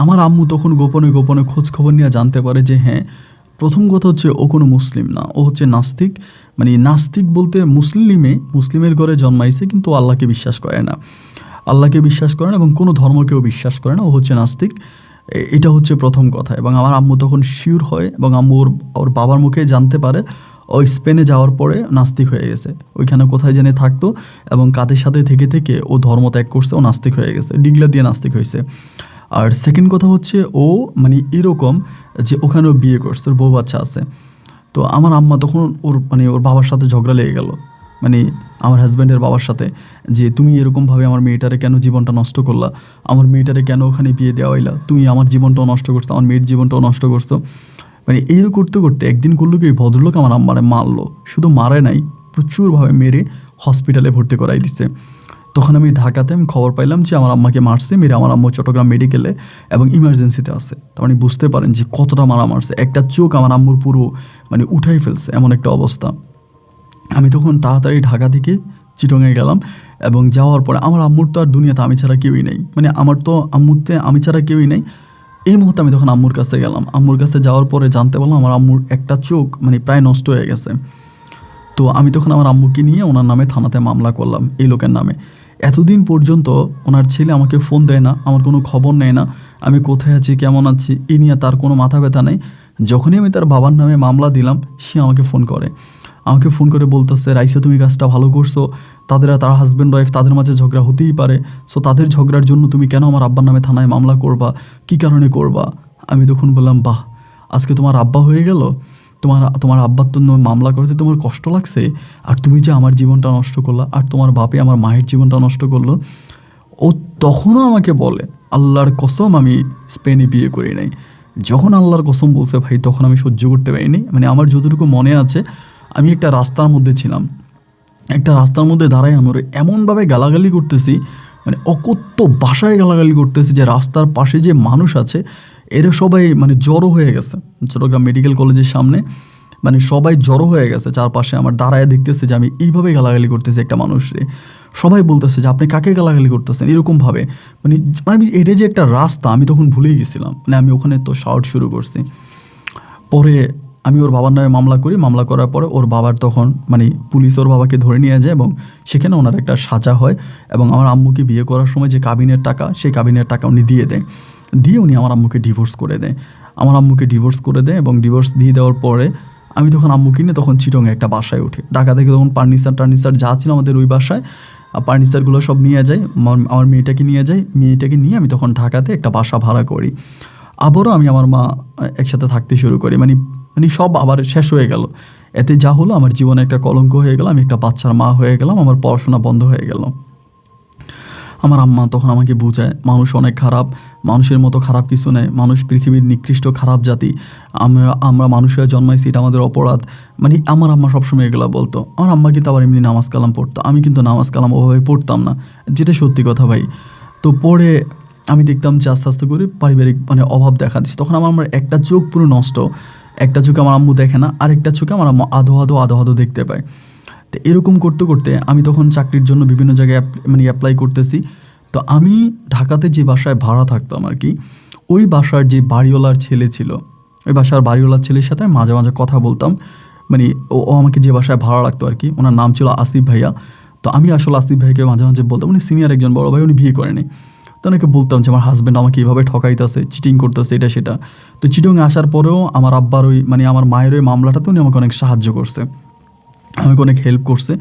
আমার আম্মু তখন গোপনে গোপনে খোঁজ খবর নিয়ে জানতে পারে যে হ্যাঁ, প্রথম কথা হচ্ছে ও কোনো মুসলিম না, ও হচ্ছে নাস্তিক। মানে নাস্তিক বলতে মুসলিমের ঘরে জন্মাইছে কিন্তু ও আল্লাহকে বিশ্বাস করে না, আল্লাহকে বিশ্বাস করে না এবং কোনো ধর্মকেও বিশ্বাস করে না, ও হচ্ছে নাস্তিক। এটা হচ্ছে প্রথম কথা। এবং আমার আম্মু তখন শিওর হয় এবং আম্মু ওর বাবার মুখে জানতে পারে ও স্পেনে যাওয়ার পরে নাস্তিক হয়ে গেছে, ওইখানে কোথায় জেনে থাকতো এবং কাদের সাথে থেকে থেকে ও ধর্ম ত্যাগ করছে, ও নাস্তিক হয়ে গেছে, ডিগলা দিয়ে নাস্তিক হয়েছে। আর সেকেন্ড কথা হচ্ছে ও মানে এরকম যে ওখানেও বিয়ে করছে, ওর বউ বাচ্চা আছে। তো আমার আম্মা তখন ওর বাবার সাথে ঝগড়া লেগে গেল, মানে আমার হাজব্যান্ডের বাবার সাথে, যে তুমি এরকমভাবে আমার মেয়েটারে কেন জীবনটা নষ্ট করলা, আমার মেয়েটারে কেন ওখানে বিয়ে দেওয়া হইলা, তুমি আমার জীবনটাও নষ্ট করছো, আমার মেয়ের জীবনটাও নষ্ট করছো। মানে এইরকম করতে করতে একদিন করলো কি, ভদ্রলোক আমার আম্মারে মারলো, শুধু মারে নাই, প্রচুরভাবে মেরে হসপিটালে ভর্তি করাই দিচ্ছে। তখন আমি ঢাকাতে আমি খবর পাইলাম যে আমার আম্মাকে মারছে, মেরে আমার আম্মু চট্টগ্রাম মেডিকেলে এবং ইমার্জেন্সিতে আছে। তার মানে বুঝতে পারেন যে কতটা মারা মারছে, একটা চোখ আমার আম্মুর পুরো মানে উঠাই ফেলছে, এমন একটা অবস্থা। আমি তখন তাড়াতাড়ি ঢাকা থেকে চিটংয়ে গেলাম এবং যাওয়ার পরে আমার আম্মুর তো আর দুনিয়াতে আমি ছাড়া কেউই নেই, মানে আমার তো আম্মুতে আমি ছাড়া কেউই নেই। এই মুহূর্তে আমি তখন আম্মুর কাছে গেলাম, আম্মুর কাছে যাওয়ার পরে জানতে পারলাম আমার আম্মুর একটা চোখ মানে প্রায় নষ্ট হয়ে গেছে। তো আমি তখন আমার আম্মুকে নিয়ে ওনার নামে থানাতে মামলা করলাম, এই লোকের নামে। এতদিন পর্যন্ত ওনার ছেলে আমাকে ফোন দেয় না, আমার কোনো খবর নেয় না, আমি কোথায় আছি কেমন আছি এই নিয়ে তার কোনো মাথা ব্যথা নেই। যখনই আমি তার বাবার নামে মামলা দিলাম, সে আমাকে ফোন করে বলতেছে রাইসা তুমি কাজটা ভালো করছো, তার হাজব্যান্ড ওয়াইফ তাদের মাঝে ঝগড়া হতেই পারে, সো তাদের ঝগড়ার জন্য তুমি কেন আমার আব্বার নামে থানায় মামলা করবা, কী কারণে করবা। আমি তখন বললাম বাহ, আজকে তোমার আব্বা হয়ে গেল, তোমার আব্বার তো মামলা করতে তোমার কষ্ট লাগছে, আর তুমি যে আমার জীবনটা নষ্ট করলা, আর তোমার বাপে আমার মায়ের জীবনটা নষ্ট করলো। ও তখনও আমাকে বলে আল্লাহর কসম আমি স্পেনে বিয়ে করি নাই। যখন আল্লাহর কসম বলছে ভাই, তখন আমি সহ্য করতে পারিনি। মানে আমার যতটুকু মনে আছে, আমি একটা রাস্তার মধ্যে ছিলাম, একটা রাস্তার মধ্যে দাঁড়াই আমি ওরে এমনভাবে গালাগালি করতেছি, মানে অকথ্য ভাষায় গালাগালি করতেছি যে রাস্তার পাশে যে মানুষ আছে এরা সবাই মানে জড়ো হয়ে গেছে চট্টগ্রাম মেডিকেল কলেজের সামনে, মানে সবাই জড়ো হয়ে গেছে চারপাশে, আমার দাঁড়ায় দেখতেছে যে আমি এইভাবে গালাগালি করতেছি একটা মানুষরে। সবাই বলতেছে যে আপনি কাকে গালাগালি করতেছেন এরকমভাবে, মানে মানে এটা যে একটা রাস্তা আমি তখন ভুলেই গেছিলাম। মানে আমি ওখানে তো শাউট শুরু করছি। পরে আমি ওর বাবার নামে মামলা করি, মামলা করার পরে ওর বাবার তখন মানে পুলিশ ওর বাবাকে ধরে নিয়ে যায় এবং সেখানে ওনার একটা সাজা হয় এবং আমার আম্মুকে বিয়ে করার সময় যে কাবিনের টাকা, সেই কাবিনের টাকা উনি দিয়ে উনি আমার আম্মুকে ডিভোর্স করে দেয়। এবং ডিভোর্স দিয়ে দেওয়ার পরে আমি তখন আম্মুকে নিয়ে তখন চিটংয়ে একটা বাসায় উঠি। ঢাকা থেকে তখন ফার্নিচার যা ছিল আমাদের ওই বাসায়, ফার্নিচারগুলো সব নিয়ে যাই, আমার মেয়েটাকে নিয়ে আমি তখন ঢাকাতে একটা বাসা ভাড়া করি। আবারও আমি আমার মা একসাথে থাকতে শুরু করি। মানে মানে সব আবার শেষ হয়ে গেল। এতে যা হলো, আমার জীবনে একটা কলঙ্ক হয়ে গেল, আমি একটা বাচ্চার মা হয়ে গেলাম, আমার পড়াশোনা বন্ধ হয়ে গেল। আমার আম্মা তখন আমাকে বুঝায় মানুষ অনেক খারাপ, মানুষের মতো খারাপ কিছু নেই, মানুষ পৃথিবীর নিকৃষ্ট খারাপ জাতি, আমরা মানুষ হয়ে জন্মাইছি, এটা আমাদের অপরাধ। মানে আমার আম্মা সবসময় এগুলো বলতো। আমার আম্মা কিন্তু আবার এমনি নামাজ কালাম পড়তো, আমি কিন্তু নামাজ কালাম ওভাবে পড়তাম না, যেটা সত্যি কথা ভাই। তো পরে আমি দেখতাম যে আস্তে আস্তে করে পারিবারিক মানে অভাব দেখা দিচ্ছে। তখন আমার একটা চোখ পুরো নষ্ট, একটা চোখে আমার আম্মু দেখে না, আরেকটা চোখে আমার আম্মু আধো আধো দেখতে পায়। তো এরকম করতে করতে আমি তখন চাকরির জন্য বিভিন্ন জায়গায় মানে অ্যাপ্লাই করতেছি। তো আমি ঢাকাতে যে বাসায় ভাড়া থাকতাম আর কি, ওই বাসার যে বাড়িওয়ালার ছেলে ছিল, ওই বাসার বাড়িওয়ালার ছেলের সাথে মাঝে মাঝে কথা বলতাম। মানে ও আমাকে যে বাসায় ভাড়া রাখতো আর কি, ওনার নাম ছিল আসিফ ভাইয়া। তো আমি আসলে আসিফ ভাইকে মাঝে মাঝে বলতাম, উনি সিনিয়র একজন বড় ভাই, উনি বিয়ে করেনি। তো অনেকে বলতাম যে আমার হাজব্যান্ড আমাকে এইভাবে ঠকাইতেছে, চিটিং করতেছে, এটা সেটা। তো চিটিংয়ে আসার পরেও আমার আব্বার ওই মানে আমার মায়ের ওই মামলাটাতে উনি আমাকে অনেক সাহায্য করছে, আমাকে অনেক হেল্প করছে।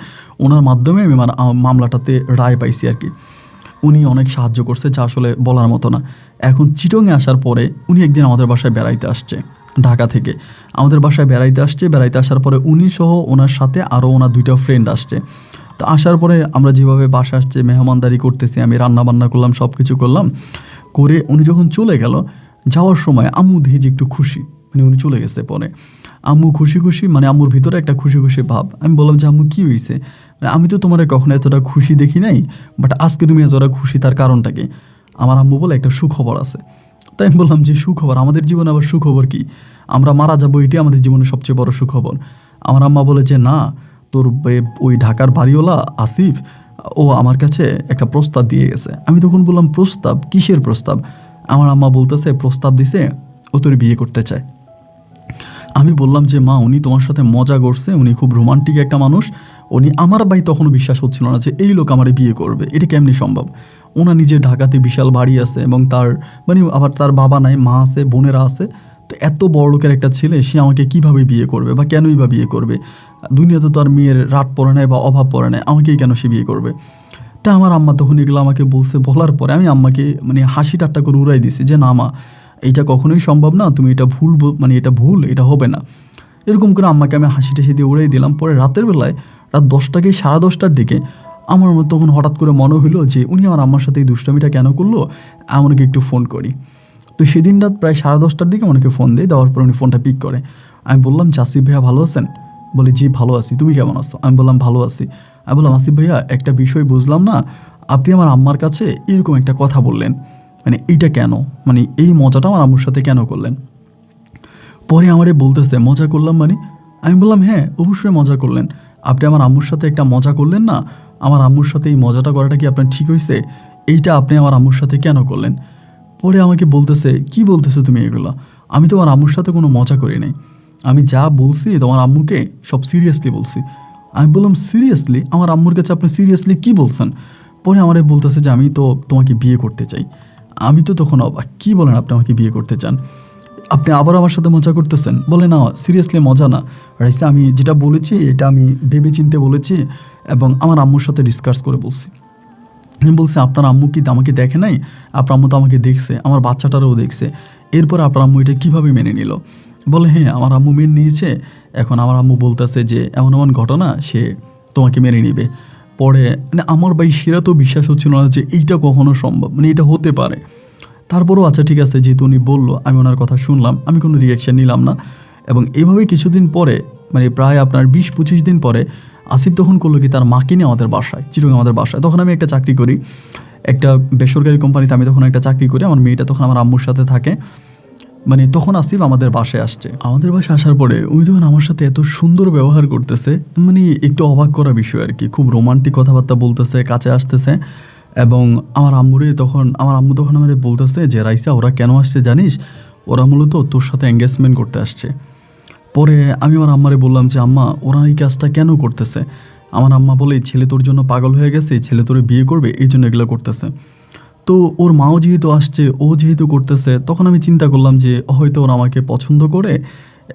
ওনার মাধ্যমে আমি আমার মামলাটাতে রায় পাইছি আর কি। উনি অনেক সাহায্য করছে, যা আসলে বলার মতো না। এখন চিটংয়ে আসার পরে উনি একদিন আমাদের বাসায় বেড়াইতে আসছে, ঢাকা থেকে আমাদের বাসায় বেড়াইতে আসার পরে উনি সহ ওনার সাথে আরও ওনার 2টা ফ্রেন্ড আসছে। তো আসার পরে আমরা যেভাবে বাসা আসছে মেহমানদারি করতেছি, আমি রান্না বান্না করলাম, সব কিছু করলাম করে উনি যখন চলে গেল, যাওয়ার সময় আম্মু দেখি যে একটু খুশি, মানে উনি চলে গেছে পরে। আম্মু খুশি খুশি, মানে আম্মুর ভিতরে একটা খুশি খুশি ভাব। আমি বললাম যে আম্মু কী হয়েছে, মানে আমি তো তোমার কখনো এতটা খুশি দেখি নাই, বাট আজকে তুমি এতটা খুশি, তার কারণটা কি? আমার আম্মু বলে একটা সুখবর আছে। তাই আমি বললাম যে সুখবর? আমাদের জীবনে আবার সুখবর কি? আমরা মারা যাবো, এটাই আমাদের জীবনের সবচেয়ে বড় সুখবর। আমার আম্মা বলে যে না, তোর ওই ঢাকার বাড়িওয়ালা আসিফ, ও আমার কাছে একটা প্রস্তাব দিয়ে গেছে। আমি তখন বললাম প্রস্তাব? কিসের প্রস্তাব? আমার আম্মা বলতেছে প্রস্তাব দিছে, ও তোর বিয়ে করতে চায়। আমি বললাম যে মা, উনি তোমার সাথে মজা করছে, উনি খুব রোমান্টিক একটা মানুষ, উনি, আমার ভাই তখনও বিশ্বাস হচ্ছিল না যে এই লোক আমারে বিয়ে করবে, এটা কেমনি সম্ভব? ওনার নিজের ঢাকাতে বিশাল বাড়ি আছে এবং তার মানে আবার তার বাবা নাই, মা আছে, বোনেরা আছে। তো এত বড় লোকের একটা ছেলে, সে আমাকে কিভাবে বিয়ে করবে বা কেনই বা বিয়ে করবে? দুনিয়াতে তো আর মেয়ের রাত পড়ে নেয় বা অভাব পড়ে নেয়, আমাকেই কেন সে বিয়ে করবে? তা আমার আম্মা তখন এগুলো আমাকে বলছে, বলার পরে আমি আম্মাকে মানে হাসি ঠাট্টা করে উড়াই দিছি যে না মা, এইটা কখনোই সম্ভব না, তুমি এটা ভুল, মানে এটা ভুল, এটা হবে না। এরকম করে আম্মাকে আমি হাসি টাসি দিয়ে উড়াই দিলাম। পরে রাতের বেলায় রাত 10টা কি 10:30টার দিকে আমার তখন হঠাৎ করে মনে হলো যে উনি আমার আম্মার সাথে এই দুষ্টামিটা কেন করলো, আমাকে একটু ফোন করি। তো সেদিন রাত প্রায় 10:30টার দিকে আমাকে ফোন দেয়, দেওয়ার পর উনি ফোনটা পিক করে। আমি বললাম যে আসিফ ভাইয়া ভালো আছেন? বলে জি ভালো আছি, তুমি কেমন আছো? আমি বললাম ভালো আছি। আমি বললাম আসিফ ভাইয়া, একটা বিষয় বুঝলাম না, আপনি আমার আম্মার কাছে এরকম একটা কথা বললেন, মানে এইটা কেন, মানে এই মজাটা আমার আম্মুর সাথে কেন করলেন? পরে আমারে বলতেছে মজা করলাম মানে? আমি বললাম হ্যাঁ অবশ্যই মজা করলেন, আপনি আমার আম্মুর সাথে একটা মজা করলেন না, আমার আম্মুর সাথে এই মজাটা করাটা কি আপনার ঠিক হয়েছে? এইটা আপনি আমার আম্মুর সাথে কেন করলেন? পরে আমাকে বলতেছে কি বলতেছো তুমি এগুলো? আমি তোমার আম্মুর সাথে কোনো মজা করি নাই, আমি যা বলছি তোমার আম্মুকে সব সিরিয়াসলি বলছি। আমি বললাম সিরিয়াসলি? আমার আম্মুর কাছে আপনি সিরিয়াসলি কি বলছেন? পরে আমারে বলতেছে যে আমি তো তোমাকে বিয়ে করতে চাই। আমি তো তখন অবাক, কী বলেন আপনি আমাকে বিয়ে করতে চান? আপনি আবার আমার সাথে মজা করতেছেন? বলে না সিরিয়াসলি মজা না রাইসা, আমি যেটা বলেছি এটা আমি ভেবে চিনতে বলেছি এবং আমার আম্মুর সাথে ডিসকাস করে বলছি। আমি বলছি আপনার আম্মু কি আমাকে দেখে নাই? আপনার আম্মু তো আমাকে দেখছে, আমার বাচ্চাটারও দেখছে, এরপর আপনার আম্মু এটা কীভাবে মেনে নিল? বলে হ্যাঁ আমার আম্মু মেনে নিয়েছে, এখন আমার আম্মু বলতেছে যে এমন এমন ঘটনা, সে তোমাকে মেনে নিবে। পরে মানে আমার ভাই সেরা তো বিশ্বাস হচ্ছিল না যে এইটা কখনো সম্ভব, মানে এটা হতে পারে। তারপরও আচ্ছা ঠিক আছে, যেহেতু উনি বললো, আমি ওনার কথা শুনলাম, আমি কোনো রিয়াকশান নিলাম না। এবং এভাবেই কিছুদিন পরে, মানে প্রায় আপনার 20-25 দিন পরে আসিফ তখন করলো কি, তার মাকে নিয়ে আমাদের বাসায়, চিরং আমাদের বাসায়। তখন আমি একটা চাকরি করি, একটা বেসরকারি কোম্পানিতে আমি তখন একটা চাকরি করি, আমার মেয়েটা তখন আমার আম্মুর সাথে থাকে। মানে তখন আসিফ আমাদের বাসায় আসছে। আমাদের বাসায় আসার পরে উনি তখন আমার সাথে এত সুন্দর ব্যবহার করতেছে, মানে একটু অবাক করা বিষয় আর কি। খুব রোমান্টিক কথাবার্তা বলতেছে, কাছে আসতেছে। এবং আমার আম্মু তখন আমার বলতেছে যে রাইসা, ওরা কেন আসছে জানিস? ওরা মূলত তোর সাথে এঙ্গেজমেন্ট করতে আসছে। পরে আমি আমার আম্মারে বললাম যে আম্মা, ওরা এই কাজটা কেন করতেছে? আমার আম্মা বলে ছেলে তোর জন্য পাগল হয়ে গেছে, ছেলে তোরে বিয়ে করবে, এই জন্য এগুলো করতেছে। তো ওর মাও যেহেতু আসছে, ও যেহেতু করতেছে, তখন আমি চিন্তা করলাম যে হয়তো ওরা আমাকে পছন্দ করে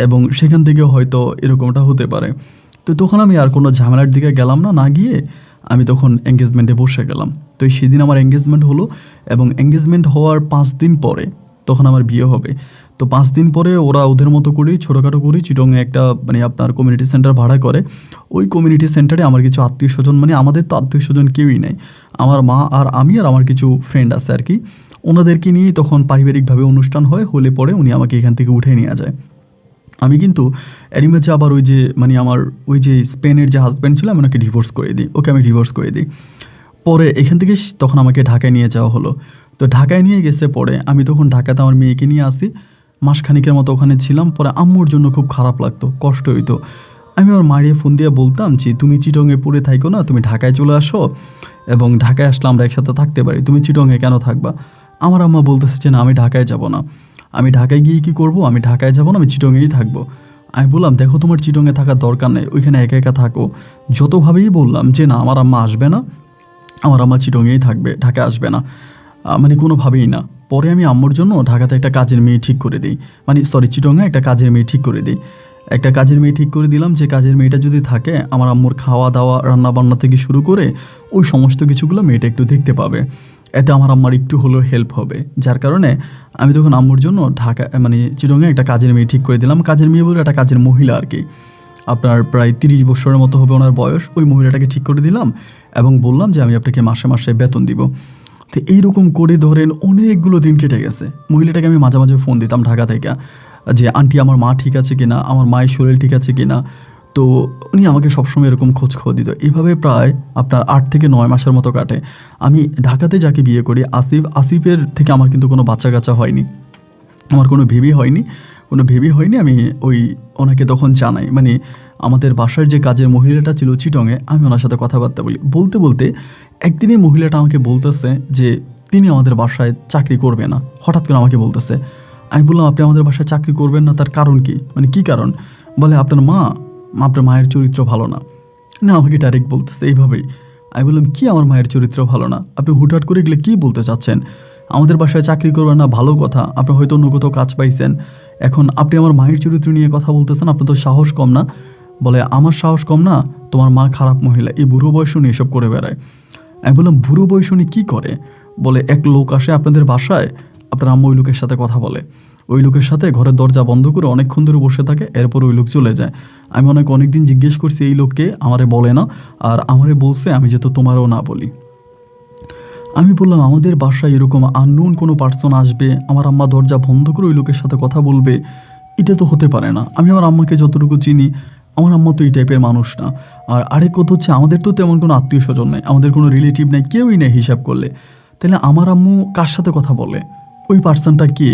এবং সেখান থেকে হয়তো এরকমটা হতে পারে। তো তখন আমি আর কোনো ঝামেলার দিকে গেলাম না, না গিয়ে আমি তখন এঙ্গেজমেন্টে বসে গেলাম। তো সেদিন আমার এঙ্গেজমেন্ট হলো এবং এঙ্গেজমেন্ট হওয়ার 5 দিন পরে তখন আমার বিয়ে হবে। তো 5 দিন পরে ওরা ওদের মতো করেই ছোটোখাটো করেই চিটংয়ে একটা মানে আপনার কমিউনিটি সেন্টার ভাড়া করে। ওই কমিউনিটি সেন্টারে আমার কিছু আত্মীয়স্বজন, মানে আমাদের তো আত্মীয়স্বজন কেউই নেই, আমার মা আর আমি আর আমার কিছু ফ্রেন্ড আছে আর কি, ওনাদেরকে নিয়েই তখন পারিবারিকভাবে অনুষ্ঠান হলে পরে উনি আমাকে এখান থেকে উঠে নিয়ে যায়। আমি কিন্তু এরই মাঝে আবার ওই যে মানে আমার ওই যে স্পেনের যে হাজব্যান্ড ছিল, আমি ওনাকে ডিভোর্স করে দিই, ওকে আমি ডিভোর্স করে দিই। পরে এখান থেকে তখন আমাকে ঢাকায় নিয়ে যাওয়া হলো। তো ঢাকায় নিয়ে গেছে পরে আমি তখন ঢাকাতে আমার মেয়েকে নিয়ে আসি, মাসখানিকের মতো ওখানে ছিলাম। পরে আম্মুর জন্য খুব খারাপ লাগতো, কষ্ট হইতো। আমি আমার মারিয়ে ফোন দিয়ে বলতাম যে তুমি চিটংয়ে পড়ে থাইকো না, তুমি ঢাকায় চলে আসো, এবং ঢাকায় আসলে আমরা একসাথে থাকতে পারি, তুমি চিটংয়ে কেন থাকবা? আমার আম্মা বলতেছে যে না, আমি ঢাকায় যাব না, আমি ঢাকায় গিয়ে কী করবো, আমি ঢাকায় যাব না, আমি চিটংয়েই থাকবো। আমি বললাম দেখো তোমার চিটংয়ে থাকার দরকার নেই, ওইখানে একা একা থাকো। যতভাবেই বললাম যে না, আমার আম্মা আসবে না, আমার আম্মা চিটংয়েই থাকবে, ঢাকায় আসবে না, মানে কোনোভাবেই না। পরে আমি আম্মুর জন্য ঢাকাতে একটা কাজের মেয়ে ঠিক করে দিই, মানে সরি চিটংয়ে একটা কাজের মেয়ে ঠিক করে দিই। একটা কাজের মেয়ে ঠিক করে দিলাম, যে কাজের মেয়েটা যদি থাকে আমার আম্মুর খাওয়া দাওয়া রান্না বান্না থেকে শুরু করে ওই সমস্ত কিছুগুলো মেয়েটা একটু দেখতে পাবে, এতে আমার আম্মার একটু হলেও হেল্প হবে। যার কারণে আমি তখন আম্মুর জন্য ঢাকা মানে চিটংয়ে একটা কাজের মেয়ে ঠিক করে দিলাম। কাজের মেয়ে বলে একটা কাজের মহিলা আর কি, আপনার প্রায় 30 বছরের মতো হবে ওনার বয়স। ওই মহিলাটাকে ঠিক করে দিলাম এবং বললাম যে আমি আপনাকে মাসে মাসে বেতন দিব। তো এইরকম করে ধরেন অনেকগুলো দিন কেটে গেছে। মহিলাটাকে আমি মাঝে মাঝে ফোন দিতাম ঢাকা থেকে, যে আন্টি আমার মা ঠিক আছে কিনা, আমার মায়ের শরীর ঠিক আছে কিনা। তো উনি আমাকে সবসময় এরকম খোঁজ খবর দিত। এভাবে প্রায় আপনার 8 থেকে 9 মাসের মতো কাটে। আমি ঢাকাতে যাকে বিয়ে করি আসিফের থেকে আমার কিন্তু কোনো বাচ্চা কাচ্চা হয়নি, আমার কোনো বেবি হয়নি। আমি ওই ওনাকে তখন জানাই, মানে আমাদের বাসার যে কাজের মহিলাটা ছিল চিটংয়ে, আমি ওনার সাথে কথাবার্তা বলতে বলতে একদিনই মহিলাটা আমাকে বলতেছে যে তিনি আমাদের বাসায় চাকরি করবে না। হঠাৎ করে আমাকে বলতেছে। আমি বললাম আপনি আমাদের বাসায় চাকরি করবেন না, তার কারণ কি, মানে কী কারণ? বলে আপনার মায়ের চরিত্র ভালো না। আমাকে ডাইরেক্ট বলতেছে এইভাবেই। আমি বললাম কি আমার মায়ের চরিত্র ভালো না? আপনি হুটহাট করে গেলে কী বলতে চাচ্ছেন? আমাদের বাসায় চাকরি করবেন না ভালো কথা, আপনি হয়তো অন্য কোথাও কাজ পাইছেন, এখন আপনি আমার মায়ের চরিত্র নিয়ে কথা বলতেছেন, আপনার তো সাহস কম না? বলে আমার সাহস কম না, তোমার মা খারাপ মহিলা, এই বুড়ো বয়স উনি এসব করে বেড়ায়। আমি বললাম বুড়ো বয়স উনি কী করে? বলে এক লোক আসে আপনাদের বাসায়, আপনার আম্মু ওই লোকের সাথে কথা বলে, ওই লোকের সাথে ঘরের দরজা বন্ধ করে অনেকক্ষণ ধরে বসে থাকে, এরপর ওই লোক চলে যায়। আমি অনেক দিন জিজ্ঞেস করছি এই লোককে, আমারে বলে না, আর আমারে বলছে আমি যেহেতু তোমারও না বলি। আমি বললাম আমাদের বাসায় এরকম আননোন কোনো পার্সন আসবে, আমার আম্মা দরজা বন্ধ করে ওই লোকের সাথে কথা বলবে, এটা তো হতে পারে না। আমি আমার আম্মাকে যতটুকু চিনি, আমার আম্মা তো এই টাইপের মানুষ না। আর আরেক কথা হচ্ছে আমাদের তো তেমন কোনো আত্মীয় স্বজন নেই, আমাদের কোনো রিলেটিভ নেই, কেউই নেই হিসাব করলে। তাহলে আমার আম্মু কার সাথে কথা বলে, ওই পার্সনটা কে?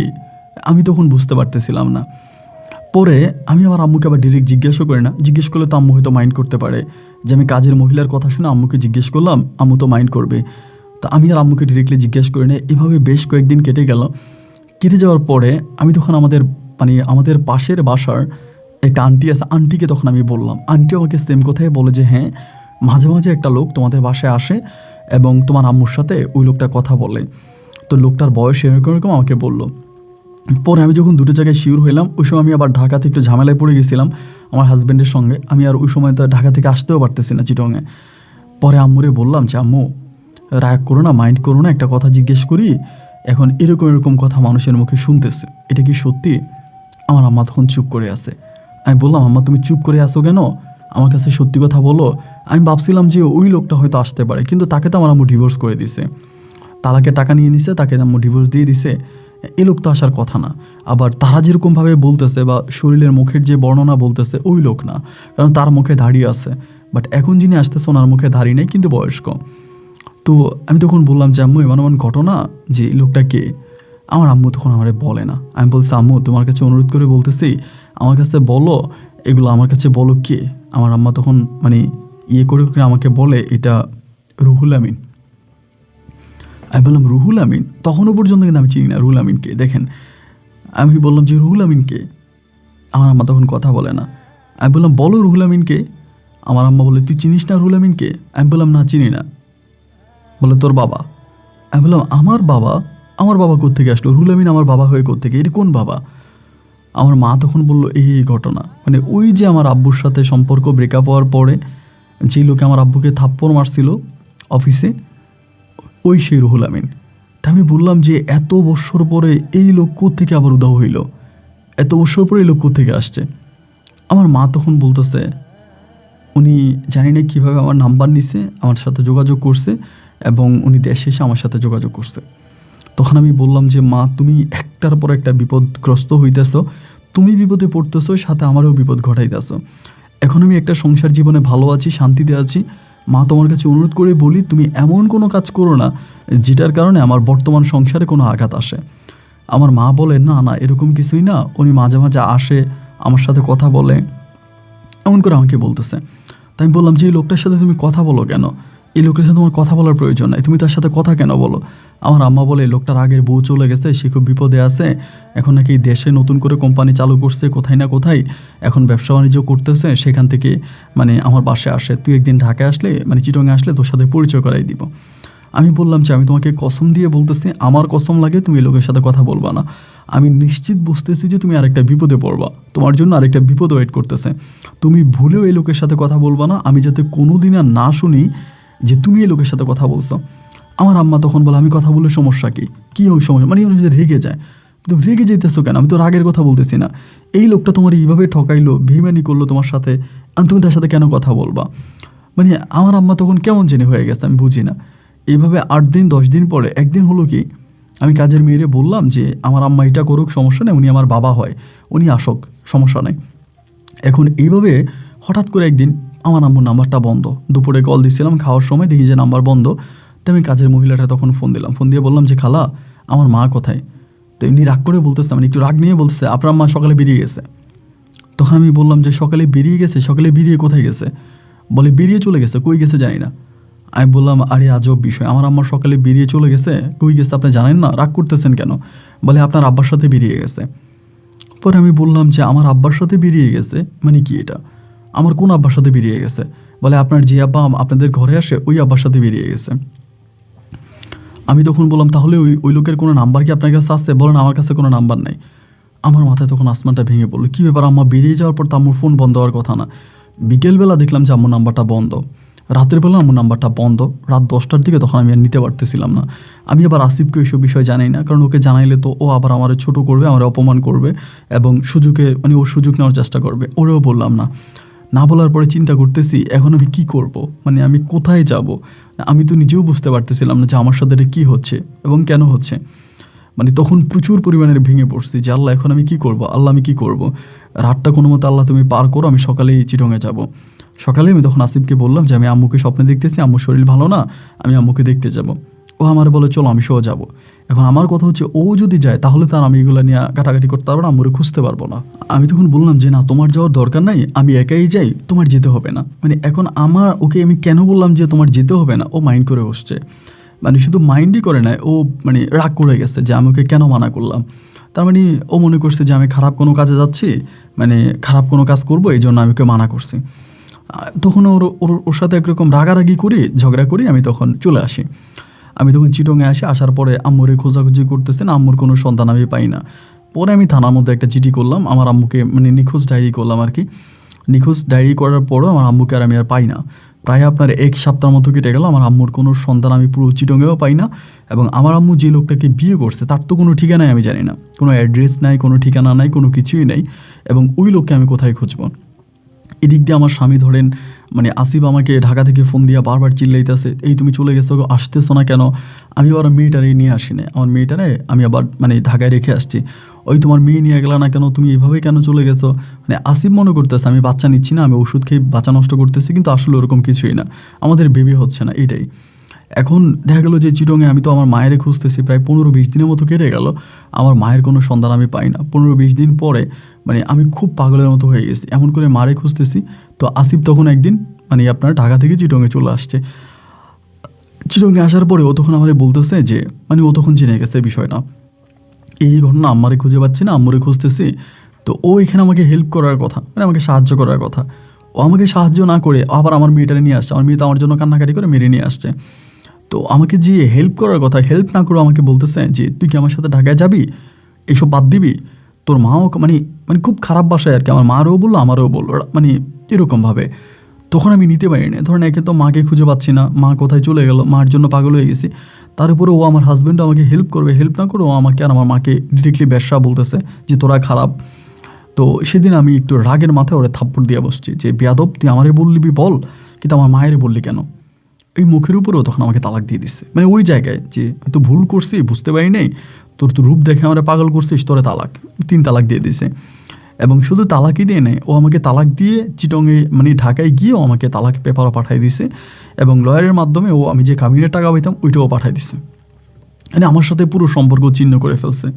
আমি তখন বুঝতে পারতেছিলাম না। পরে আমি আমার আম্মুকে আবার ডিরেক্ট জিজ্ঞাসা করি না, জিজ্ঞেস করলে তো আম্মু হয়তো মাইন্ড করতে পারে, যে আমি কাজের মহিলার কথা শুনে আম্মুকে জিজ্ঞেস করলাম, আম্মু তো মাইন্ড করবে। তা আমি আর আম্মুকে ডিরেক্টলি জিজ্ঞেস করি না। এভাবে বেশ কয়েকদিন কেটে গেল। কেটে যাওয়ার পরে আমি তখন আমাদের পাশের বাসার একটা আন্টি আছে, আন্টিকে তখন আমি বললাম। আন্টি আমাকে সেম কথাই বলে যে হ্যাঁ, মাঝে মাঝে একটা লোক তোমাদের বাসায় আসে এবং তোমার আম্মুর সাথে ওই লোকটা কথা বলে। তো লোকটার বয়স এরকম আমাকে বললো। পরে আমি যখন দুটো জায়গায় শিওর হইলাম, ওই সময় আমি আবার ঢাকাতে একটু ঝামেলায় পড়ে গেছিলাম আমার হাজব্যান্ডের সঙ্গে। আমি আর ওই সময় তো ঢাকা থেকে আসতেও পারতেছি না চিটংয়ে। পরে আম্মুরে বললাম যে আম্মু রাগ করো না, মাইন্ড করো না, একটা কথা জিজ্ঞেস করি, এখন এরকম কথা মানুষের মুখে শুনতেছে, এটা কি সত্যি? আমার আম্মা তখন চুপ করে আছে। আমি বললাম আম্মা তুমি চুপ করে আসো কেন, আমার কাছে সত্যি কথা বলো। আমি ভাবছিলাম যে ওই লোকটা হয়তো আসতে পারে, কিন্তু তাকে তো আমার আম্মু ডিভোর্স করে দিছে, তালাকের টাকা নিয়ে নিছে, তাকে আম্মু ডিভোর্স দিয়ে দিছে, এই লোক তো আসার কথা না। আবার তারা যেরকমভাবে বলতেছে বা শরীরের মুখের যে বর্ণনা বলতেছে, ওই লোক না, কারণ তার মুখে দাড়ি আছে, বাট এখন যিনি আসতেছে ওনার মুখে দাড়ি নেই, কিন্তু বয়স্ক। তো আমি তখন বললাম যে আম্মু এমন ঘটনা, যে এই লোকটা কে? আমার আম্মু তখন আমারে বলে না। আমি বলছি আম্মু তোমার কাছে অনুরোধ করে বলতেছি, আমার কাছে বলো, এগুলো আমার কাছে বলো কে? আমার আম্মা তখন করে আমাকে বলে এটা রুহুল আমিন। আমি বললাম রুহুল আমিন? তখনও পর্যন্ত কিন্তু আমি চিনি না রুহুল আমিনকে। দেখেন আমি বললাম যে রুহুল আমিনকে? আমার আম্মা তখন কথা বলে না। আমি বললাম বলো রুহুল আমিনকে? আমার আম্মা বলে তুই চিনিস না রুহুল আমিনকে? আমি বললাম না চিনি না। বলে তোর বাবা? আমি বললাম আমার বাবা কোত্থেকে আসলো? রুহুল আমিন আমার বাবা হয়ে কোত্থেকে? এটা কোন বাবা? আমার মা তখন বলল এই ঘটনা, ওই যে আমার আব্বুর সাথে সম্পর্ক ব্রেকআপ হওয়ার পরে যে লোকে আমার আব্বুকে থাপ্পড় মারছিল অফিসে, ওই সেই রুহুল আমিন। তা আমি বললাম যে এত বছর পরে এই লোক কোত্থেকে আবার উধাও হইল? এত বছর পরে এই লোক কোত্থেকে আসছে? আমার মা তখন বলতেছে উনি জানি না কীভাবে আমার নাম্বার নিছে, আমার সাথে যোগাযোগ করছে এবং উনি দেশে এসে আমার সাথে যোগাযোগ করছে। তখন আমি বললাম যে মা, তুমি একটার পর একটা বিপদগ্রস্ত হইতেছ, তুমি বিপদে পড়তেছো, সাথে আমারও বিপদ ঘটাইতেছো। এখন আমি একটা সংসার জীবনে ভালো আছি, শান্তিতে আছি। মা, তোমার কাছে অনুরোধ করে বলি, তুমি এমন কোনো কাজ করো না যেটার কারণে আমার বর্তমান সংসারে কোনো আঘাত আসে। আমার মা বলে, না না, এরকম কিছুই না, উনি মাঝে মাঝে আসে, আমার সাথে কথা বলে, এমন করে আমাকে বলতেছে। তাই আমি বললাম যে এই লোকটার সাথে তুমি কথা বলো কেন? এই লোকের সাথে তোমার কথা বলার প্রয়োজন নাই, তুমি তার সাথে কথা কেন বলো? আমার আম্মা বলে, এই লোকটার আগের বউ চলে গেছে, সে খুব বিপদে আছে, এখন নাকি দেশে নতুন করে কোম্পানি চালু করছে কোথায় না কোথায়, এখন ব্যবসা বাণিজ্য করতেছে, সেখান থেকে আমার বাসায় আসে, তুই একদিন ঢাকায় আসলে চিটংয়ে আসলে তোর সাথে পরিচয় করাই দিব। আমি বললাম যে আমি তোমাকে কসম দিয়ে বলতেছি, আমার কসম লাগে তুমি এই লোকের সাথে কথা বলবা না। আমি নিশ্চিত বুঝতেছি যে তুমি আরেকটা বিপদে পড়বা, তোমার জন্য আরেকটা বিপদ ওয়েট করতেছে। তুমি ভুলেও এই লোকের সাথে কথা বলবা না, আমি যাতে কোনো দিন আর না শুনি যে তুমি এই লোকের সাথে কথা বলছো। আমার আম্মা তখন বলে, আমি কথা বলে সমস্যা কী ওই সমস্যা? উনি রেগে যায়। তুমি রেগে যেতেছো কেন? আমি তো রাগের কথা বলতেছি না, এই লোকটা তোমার এইভাবে ঠকাইলো, বেইমানি করলো তোমার সাথে, তুমি তার সাথে কেন কথা বলবা? আমার আম্মা তখন কেমন জেনে হয়ে গেছে, আমি বুঝি না। এইভাবে 8 দিন 10 দিন পরে একদিন হলো কি, আমি কাজের মেয়েরে বললাম যে আমার আম্মা এটা করুক, সমস্যা নেই, উনি আমার বাবা হয়, উনি আসুক, সমস্যা নেই। এখন এইভাবে হঠাৎ করে একদিন আমার আম্মুর নাম্বারটা বন্ধ। দুপুরে কল দিচ্ছিলাম, খাওয়ার সময় দেখি যে নাম্বার বন্ধ। তো আমি কাজের মহিলাটা তখন ফোন দিলাম, ফোন দিয়ে বললাম যে খালা, আমার মা কোথায়? তো এমনি রাগ করে বলতেছে, একটু রাগ নিয়ে বলতেছে, আপনার মা সকালে বেরিয়ে গেছে। তখন আমি বললাম যে সকালে বেরিয়ে গেছে? সকালে বেরিয়ে কোথায় গেছে? বলে বেরিয়ে চলে গেছে, কই গেছে জানি না। আমি বললাম, আরে আজব বিষয়, আমার আম্মা সকালে বেরিয়ে চলে গেছে, কই গেছে আপনি জানেন না? রাগ করতেছেন কেন? বলে আপনার আব্বার সাথে বেরিয়ে গেছে। পরে আমি বললাম যে আমার আব্বার সাথে বেরিয়ে গেছে কি এটা? আমার কোন আব্বার সাথে বেরিয়ে গেছে? বলে আপনার যে আব্বা আপনাদের ঘরে আসে ওই আব্বার সাথে বেরিয়ে গেছে। আমি তখন বললাম, তাহলে ওই লোকের কোনো নাম্বার কি আপনার কাছে আছে? বলেন আমার কাছে কোনো নাম্বার নাই। আমার মাথায় তখন আসমানটা ভেঙে পড়লো, কী ব্যাপার? আম্মা বেরিয়ে যাওয়ার পর তো আম্মুর ফোন বন্ধ হওয়ার কথা না। বিকেলবেলা দেখলাম যে আম্মুর নাম্বারটা বন্ধ, রাতের বেলা আম্মুর নাম্বারটা বন্ধ, রাত 10টার দিকে। তখন আমি আর নিতে পারতেছিলাম না। আমি আবার আসিফকে ওইসব বিষয় জানাই না, কারণ ওকে জানাইলে তো ও আবার আমার ছোটো করবে, আমার অপমান করবে এবং ও সুযোগ নেওয়ার চেষ্টা করবে। ওরেও বললাম না। না বলার পরে চিন্তা করতেছি এখন আমি কি করব, আমি কোথায় যাব? আমি তো নিজেও বুঝতে পারতেছিলাম না যে আমার সাথে এটা কী হচ্ছে এবং কেন হচ্ছে। তখন প্রচুর পরিমাণের ভেঙে পড়ছি যে আল্লাহ, এখন আমি কি করব? আল্লাহ, আমি কি করব? রাতটা কোনো মতো আল্লাহ তুমি পার করো, আমি সকালেই চিটংয়ে যাব। সকালে আমি তখন আসিফকে বললাম যে আমি আম্মুকে স্বপ্নে দেখতেছি, আম্মুর শরীর ভালো না, আমি আম্মুকে দেখতে যাব। ও আমার বলে চলো আমি সহ যাব। এখন আমার কথা হচ্ছে, ও যদি যায় তাহলে তার আমি এগুলো নিয়ে কাটাকাটি করতে পারবো না, আম্মুরে খুঁজতে পারবো না। আমি তখন বললাম যে না, তোমার যাওয়ার দরকার নাই, আমি একাই যাই, তোমার যেতে হবে না। এখন ওকে আমি কেন বললাম যে তোমার যেতে হবে না, ও মাইন্ড করে বসছে। শুধু মাইন্ডই করে না, ও রাগ করে গেছে যে আমি ওকে কেন মানা করলাম। তার ও মনে করছে যে আমি খারাপ কোনো কাজে যাচ্ছি, খারাপ কোনো কাজ করবো, এই জন্য আমি ওকে মানা করছি। তখন ওর সাথে একরকম রাগারাগি করি, ঝগড়া করি, আমি তখন চলে আসি। আমি তখন চিটংয়ে আসি, আসার পরে আম্মুরে খোঁজাখুঁজি করতেছেন, আম্মুর কোনো সন্ধান আমি পাই না। পরে আমি থানার মধ্যে একটা চিঠি করলাম, আমার আম্মুকে নিখোঁজ ডায়েরি করলাম আর কি। নিখোঁজ ডায়েরি করার পরও আমার আম্মুকে আর আমি আর পাই না। প্রায় আপনার 1 সপ্তাহ মতো কেটে গেল, আমার আম্মুর কোনো সন্ধান আমি পুরো চিটংয়েও পাই না। এবং আমার আম্মু যে লোকটাকে বিয়ে করছে তার তো কোনো ঠিকানাই আমি জানি না, কোনো অ্যাড্রেস নাই, কোনো ঠিকানা নাই, কোনো কিছুই নেই। এবং ওই লোককে আমি কোথায় খুঁজবো? এদিক দিয়ে আমার স্বামী ধরেন আসিফ আমাকে ঢাকা থেকে ফোন দিয়ে বারবার চিল্লাইতেছে, এই তুমি চলে গেছো, আসতেছো না কেন? আমি আবার মেয়েটারে নিয়ে আসি না, আমার মেয়েটারে আমি আবার ঢাকায় রেখে আসছি। ওই তোমার মেয়ে নিয়ে গেলা না কেন? তুমি এইভাবে কেন চলে গেছো? আসিফ মনে করতেছে আমি বাচ্চা নিচ্ছি না, আমি ওষুধ খেয়ে বাচ্চা নষ্ট করতেছি, কিন্তু আসলে ওরকম কিছুই না, আমাদের বেবি হচ্ছে না, এটাই। এখন দেখা গেলো যে চিটংয়ে আমি তো আমার মায়েরে খুঁজতেছি, প্রায় 15-20 দিনের মতো কেটে গেল, আমার মায়ের কোনো সন্ধান আমি পাই না। 15-20 দিন পরে আমি খুব পাগলের মতো হয়ে গেছি, এমন করে মারে খুঁজতেছি। তো আসিফ তখন একদিন আপনার ঢাকা থেকে চিটংয়ে চলে আসছে। চিটংয়ে আসার পরে ও তখন আমারে বলতেছে যে ও তখন জেনে গেছে বিষয়টা, এই ঘটনা, আম্মারে খুঁজে পাচ্ছি না, আম্মুরে খুঁজতেছি। তো ও এখানে আমাকে হেল্প করার কথা, আমাকে সাহায্য করার কথা, ও আমাকে সাহায্য না করে আবার আমার মেয়েটারে নিয়ে আসছে। আমার মেয়ে তো আমার জন্য কান্নাকাটি করে মেরে নিয়ে আসছে। তো আমাকে যে হেল্প করার কথা, হেল্প না করে আমাকে বলতেছে যে তুই কি আমার সাথে ঢাকায় যাবি, এইসব বাদ দিবি? তোর মাও খুব খারাপ বাসায় আর কি, আমার মারও বললো আমারও বললো, এরকমভাবে। তখন আমি নিতে পারি না। ধরেন একে তো মাকে খুঁজে পাচ্ছি না, মা কোথায় চলে গেল, মার জন্য পাগল হয়ে গেছি। তার উপরে ও আমার হাজব্যান্ডও আমাকে হেল্প করবে, হেল্প না করে ও আমাকে আর আমার মাকে ডিরেক্টলি ব্যবসা বলতেছে যে তোরা খারাপ। তো সেদিন আমি একটু রাগের মাথায় ওরা থাপ্পড় দিয়ে বসছি যে বেয়াদব তুই আমারে বললি বল, কিন্তু আমার মায়েরে বললি কেন। এই মুখের উপরেও তখন আমাকে তালাক দিয়ে দিচ্ছে, মানে ওই জায়গায় যে তো ভুল করছি বুঝতে পারি নাই, তোর তো রূপ দেখে আমরা পাগল করছিস, তোরে তালাক, 3 তালাক দিয়ে দিছে। এবং শুধু তালাকই দিয়ে নেয়, ও আমাকে তালাক দিয়ে চিটংয়ে মানে ঢাকায় গিয়েও আমাকে তালাক পেপারও পাঠিয়ে দিছে, এবং লয়ারের মাধ্যমে ও আমি যে কাবিনের টাকা পাইতাম ওইটাও পাঠিয়ে দিছে, মানে আমার সাথে পুরো সম্পর্ক ছিন্ন করে ফেলছে।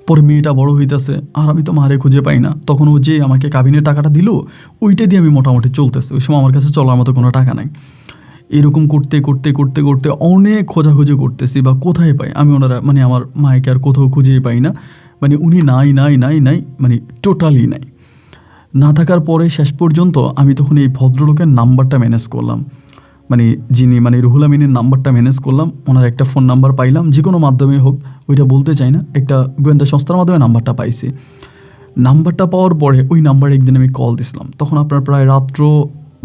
পরে মেয়েটা বড় হইতেছে আর আমি তো মারে খুঁজে পাই না, তখন ও যে আমাকে কাবিনের টাকাটা দিল ওইটা দিয়ে আমি মোটামুটি চলতেছে, ওই সময় আমার কাছে চলার মতো কোনো টাকা নাই। এরকম করতে করতে করতে করতে অনেক খোঁজাখুঁজি করতেছি বা কোথায় পাই আমি, ওনারা মানে আমার মায়েকে আর কোথাও খুঁজেই পাই না, মানে উনি নাই নাই নাই নাই মানে টোটালি নাই। না থাকার পরে শেষ পর্যন্ত আমি তখন এই ভদ্রলোকের নাম্বারটা ম্যানেজ করলাম, মানে যিনি মানে রুহুল আমিনের নাম্বারটা ম্যানেজ করলাম, ওনার একটা ফোন নাম্বার পাইলাম, যে কোনো মাধ্যমে হোক ওইটা বলতে চাই না, একটা গোয়েন্দা সংস্থার মাধ্যমে নাম্বারটা পাইছি। নাম্বারটা পাওয়ার পরে ওই নাম্বারে একদিন আমি কল দিছিলাম, তখন আপনার প্রায় রাত্র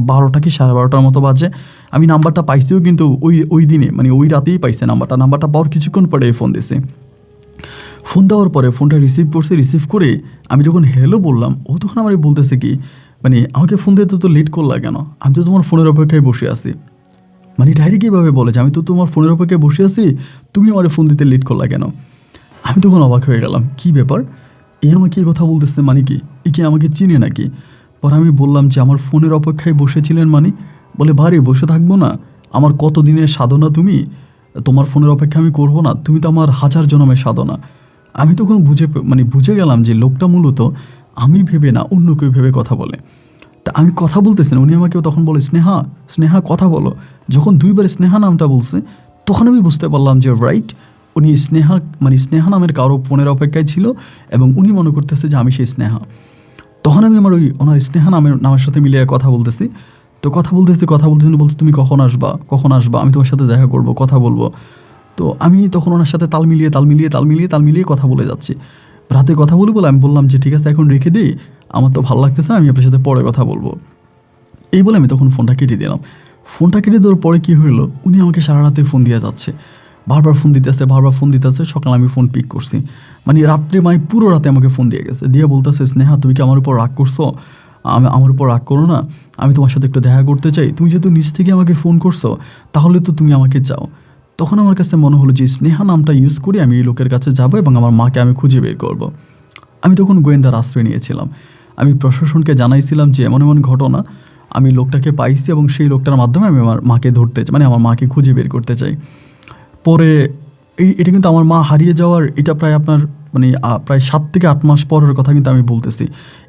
12টা কি 12:30 মতো বাজে। আমি নাম্বারটা পাইছিও কিন্তু ওই দিনে মানে ওই রাতেই পাইছে নাম্বারটা পাওয়ার কিছুক্ষণ পরে ফোন দিছে। ফোন দেওয়ার পরে ফোনটা রিসিভ করছে, রিসিভ করে আমি যখন হ্যালো বললাম, ও তখন আমার বলতেছে কি মানে আমাকে ফোন দিতে তো লেট করলা কেন, আমি তো তোমার ফোনের অপেক্ষায় বসে আছি। মানে ডাইরেক্ট কীভাবে বলে যে আমি তো তোমার ফোনের অপেক্ষায় বসে আছি, তুমি আমার ফোন দিতে লেট করলা কেন। আমি তখন অবাক হয়ে গেলাম, কি ব্যাপার, এ আমাকে কথা বলতেছে মানে কি, এ কি আমাকে চিনে নাকি। পরে আমি বললাম যে আমার ফোনের অপেক্ষায় বসেছিলেন মানে, বলে বাড়ি বসে থাকবো না, আমার কত দিনের সাধনা তুমি, তোমার ফোনের অপেক্ষা আমি করবো না, তুমি তো আমার 1000 জনমের সাধনা। আমি তখন বুঝে গেলাম যে লোকটা মূলত আমি ভেবে না অন্য কেউ ভেবে কথা বলে। তা আমি কথা বলতেছি না, উনি আমাকেও তখন বলে স্নেহা স্নেহা কথা বলো। যখন 2বার স্নেহা নামটা বলছে তখন আমি বুঝতে পারলাম যে রাইট, উনি স্নেহা নামের কারো ফোনের অপেক্ষায় ছিল এবং উনি মনে করতেছে যে আমি সেই স্নেহা। তখন আমি আমার ওনার স্নেহা নামের সাথে মিলিয়ে কথা বলতেছি। তো কথা বলতেছি বলতে তুমি কখন আসবা, আমি তোমার সাথে দেখা করব, কথা বলবো। তো আমি তখন ওনার সাথে তাল মিলিয়ে কথা বলে যাচ্ছি। রাতে কথা বলে আমি বললাম যে ঠিক আছে এখন রেখে দিই, আমার তো ভালো লাগতেছে না, আমি আপনার সাথে পরে কথা বলবো। এই বলে আমি তখন ফোনটা কেটে দিলাম। ফোনটা কেটে দেওয়ার পরে কী হলো, উনি আমাকে সারা রাতে ফোন দিয়ে যাচ্ছে, বারবার ফোন দিতেছে। সকালে আমি ফোন পিক করছি, মানে রাত্রে পুরো রাতে আমাকে ফোন দিয়ে গেছে, দিয়ে বলতেছে স্নেহা তুমি কি আমার উপর রাগ করছো, আমার উপর রাগ করো না, আমি তোমার সাথে একটু দেখা করতে চাই, তুমি যেহেতু নিজ থেকে আমাকে ফোন করছো তাহলে তো তুমি আমাকে চাও। তখন আমার কাছে মনে হলো যে স্নেহা নামটা ইউজ করে আমি এই লোকের কাছে যাব এবং আমার মাকে আমি খুঁজে বের করব। আমি তখন গোয়েন্দার আশ্রয় নিয়েছিলাম, আমি প্রশাসনকে জানাইছিলাম যে এমন এমন ঘটনা, আমি লোকটাকে পাইছি এবং সেই লোকটার মাধ্যমে আমি আমার মাকে ধরতে চাই, মানে আমার মাকে খুঁজে বের করতে চাই। পরে এটা কিন্তু আমার মা হারিয়ে যাওয়ার এটা প্রায় 7 থেকে 8 মাস পরের কথা কিন্তু আমি বলতেছি।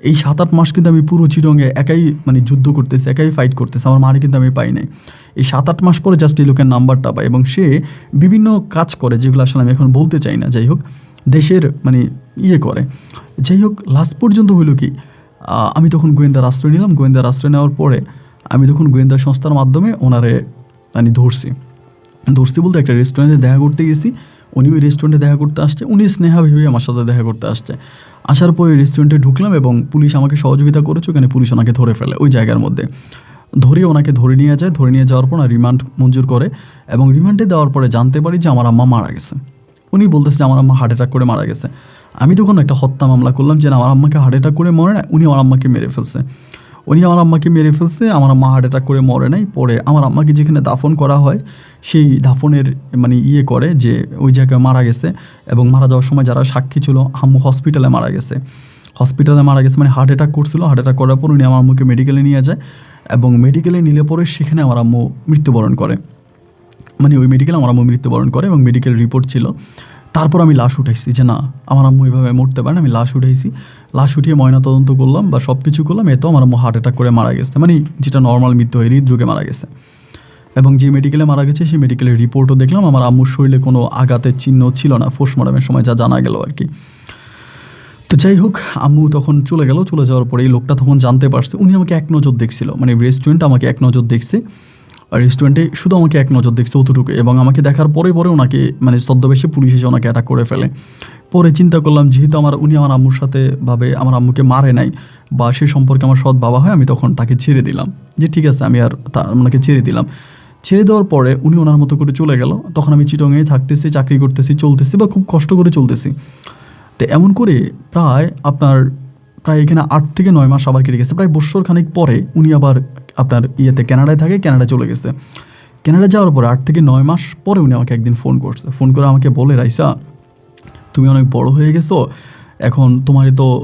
এই 7-8 মাস কিন্তু আমি পুরো চিরঙ্গে একাই যুদ্ধ করতেছি, একাই ফাইট করতেছি, আমার মারে কিন্তু আমি পাই নাই। এই 7-8 মাস পরে জাস্ট এই লোকের নাম্বারটা পাই এবং সে বিভিন্ন কাজ করে যেগুলো আসলে আমি এখন বলতে চাই না, যাই হোক দেশের করে। যাই হোক লাস্ট পর্যন্ত হইল কি, আমি তখন গোয়েন্দার আশ্রয় নিলাম। গোয়েন্দার আশ্রয় নেওয়ার পরে আমি তখন গোয়েন্দা সংস্থার মাধ্যমে ওনারে ধরছি বলতে একটা রেস্টুরেন্টে দেখা করতে গেছি, উনি ওই রেস্টুরেন্টে দেখা করতে আসছে, উনি স্নেহা ভেবে আমার সাথে দেখা করতে আসছে। আসার পরে রেস্টুরেন্টে ঢুকলাম এবং পুলিশ আমাকে সহযোগিতা করেছে, ওখানে পুলিশ ওনাকে ধরে ফেলে ওই জায়গার মধ্যে, ওনাকে ধরে নিয়ে যাওয়ার পর রিমান্ড মঞ্জুর করে এবং রিমান্ডে দেওয়ার পরে জানতে পারি যে আমার আম্মা মারা গেছে। উনি বলতেছে যে আমার আম্মা হার্ট অ্যাটাক করে মারা গেছে। আমি তখন একটা হত্যা মামলা করলাম যে আমার আম্মাকে হার্ট অ্যাটাক করে মরে না, উনি আমার আম্মাকে মেরে ফেলছে, আমার আম্মা হার্ট অ্যাটাক করে মরে নাই। পরে আমার আম্মাকে যেখানে দাফন করা হয় সেই দাফনের করে যে ওই জায়গায় মারা গেছে এবং মারা যাওয়ার সময় যারা সাক্ষী ছিল আম্মু হসপিটালে মারা গেছে, হার্ট অ্যাটাক করছিল। হার্ট অ্যাটাক করার পর উনি আমার আম্মুকে মেডিকেলে নিয়ে যায় এবং মেডিকেলে নিলে পরে সেখানে আমার আম্মু মৃত্যুবরণ করে, ওই মেডিকেলে আমার আম্মু মৃত্যুবরণ করে এবং মেডিকেল রিপোর্ট ছিল। তারপর আমি লাশ উঠাইছি যে না আমার আম্মু এইভাবে মরতে পারে না, আমি লাশ উঠাইছি। লাশ উঠিয়ে ময়নাতদন্ত করলাম বা সব কিছু করলাম, এতো আমার আম্মু হার্ট অ্যাটাক করে মারা গেছে, যেটা নর্মাল মৃত্যু হয়, হৃদরোগে মারা গেছে। এবং যে মেডিকেলে মারা গেছে সেই মেডিকেলের রিপোর্টও দেখলাম, আমার আম্মুর শরীরে কোনো আঘাতের চিহ্ন ছিল না পোস্টমর্টমের সময়, যা জানা গেল আর কি। তো যাই হোক আম্মু তখন চলে যাওয়ার পরে এই লোকটা তখন জানতে পারছে, উনি আমাকে এক নজর দেখছিল, রেস্টুরেন্টে আমাকে এক নজর দেখছে, আর রেস্টুরেন্টে শুধু আমাকে এক নজর দেখছে অতটুকু, এবং আমাকে দেখার পরে ওনাকে ছদ্মবেশে পুলিশ এসে ওনাকে অ্যাটাক করে ফেলে। পরে চিন্তা করলাম যেহেতু উনি আমার আম্মুর সাথে আমার আম্মুকে মারে নাই বা সে সম্পর্কে আমার সৎ বাবা হয়, আমি তখন তাকে ছেড়ে দিলাম যে ঠিক আছে আমি আর ওনাকে ছেড়ে দিলাম। ছেড়ে দেওয়ার পরে উনি ওনার মতো করে চলে গেল। তখন আমি চিটংয়েই থাকতেছি, চাকরি করতেছি, চলতেছি বা খুব কষ্ট করে চলতেছি। তো এমন করে প্রায় আপনার প্রায় এখানে 8 থেকে 9 মাস আবার কেটে গেছে। প্রায় বৎসর খানিক পরে উনি আবার আপনার কানাডায় থাকে, কানাডায় চলে গেছে। কানাডা যাওয়ার পরে 8 থেকে 9 মাস পরে উনি আমাকে একদিন ফোন করছে। ফোন করে আমাকে বলে, রাইসা তুমি অনেক বড় হয়ে গেছো, এখন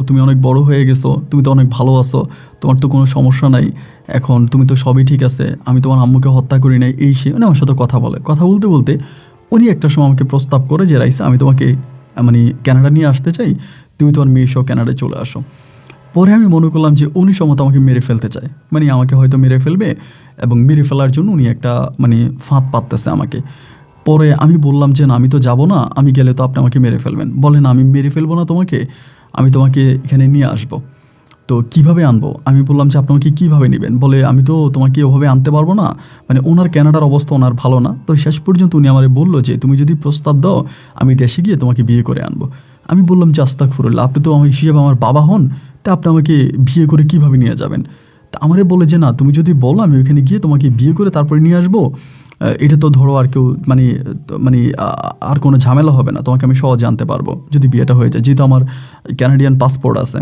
তুমি অনেক বড় হয়ে গেছো, তুমি তো অনেক ভালো আছো, তোমার তো কোনো সমস্যা নাই, এখন তুমি তো সবই ঠিক আছে, আমি তোমার আম্মুকে হত্যা করি নাই, এই সে মানে আমার সাথে কথা বলে। কথা বলতে বলতে উনি একটা সময় আমাকে প্রস্তাব করে যে রাইসা আমি তোমাকে মানে কানাডা নিয়ে আসতে চাই, তুমি তোমার মেয়ে সহ কানাডায় চলে আসো। পরে আমি মনে করলাম যে উনি সম্মত আমাকে মেরে ফেলতে চায়, মানে আমাকে হয়তো মেরে ফেলবে এবং মেরে ফেলার জন্য উনি একটা মানে ফাঁদ পাততেছে আমাকে। পরে আমি বললাম যে না, আমি তো যাব না, আমি গেলে তো আপনি আমাকে মেরে ফেলবেন। বলে না, আমি মেরে ফেলবো না তোমাকে, আমি তোমাকে এখানে নিয়ে আসবো। তো কিভাবে আনবো? আমি বললাম যে আপনি আমাকে কীভাবে নেবেন? বলে আমি তো তোমাকে ওভাবে আনতে পারবো না, মানে ওনার কানাডার অবস্থা ওনার ভালো না। তো শেষ পর্যন্ত উনি আমারে বললো যে তুমি যদি প্রস্তাব দাও আমি দেশে গিয়ে তোমাকে বিয়ে করে আনবো। আমি বললাম যে আস্তাগফিরুল্লাহ, আপনি তো আমার হিসেবে আমার বাবা হন, তা আপনি আমাকে বিয়ে করে কীভাবে নিয়ে যাবেন? তা আমারে বলে যে না, তুমি যদি বলো আমি ওইখানে গিয়ে তোমাকে বিয়ে করে তারপরে নিয়ে আসবো, এটা তো ধরো আর কেউ মানে আর কোনো ঝামেলা হবে না, তোমাকে আমি সহজে আনতে পারবো যদি বিয়েটা হয়ে যায়, যেহেতু আমার ক্যানাডিয়ান পাসপোর্ট আছে।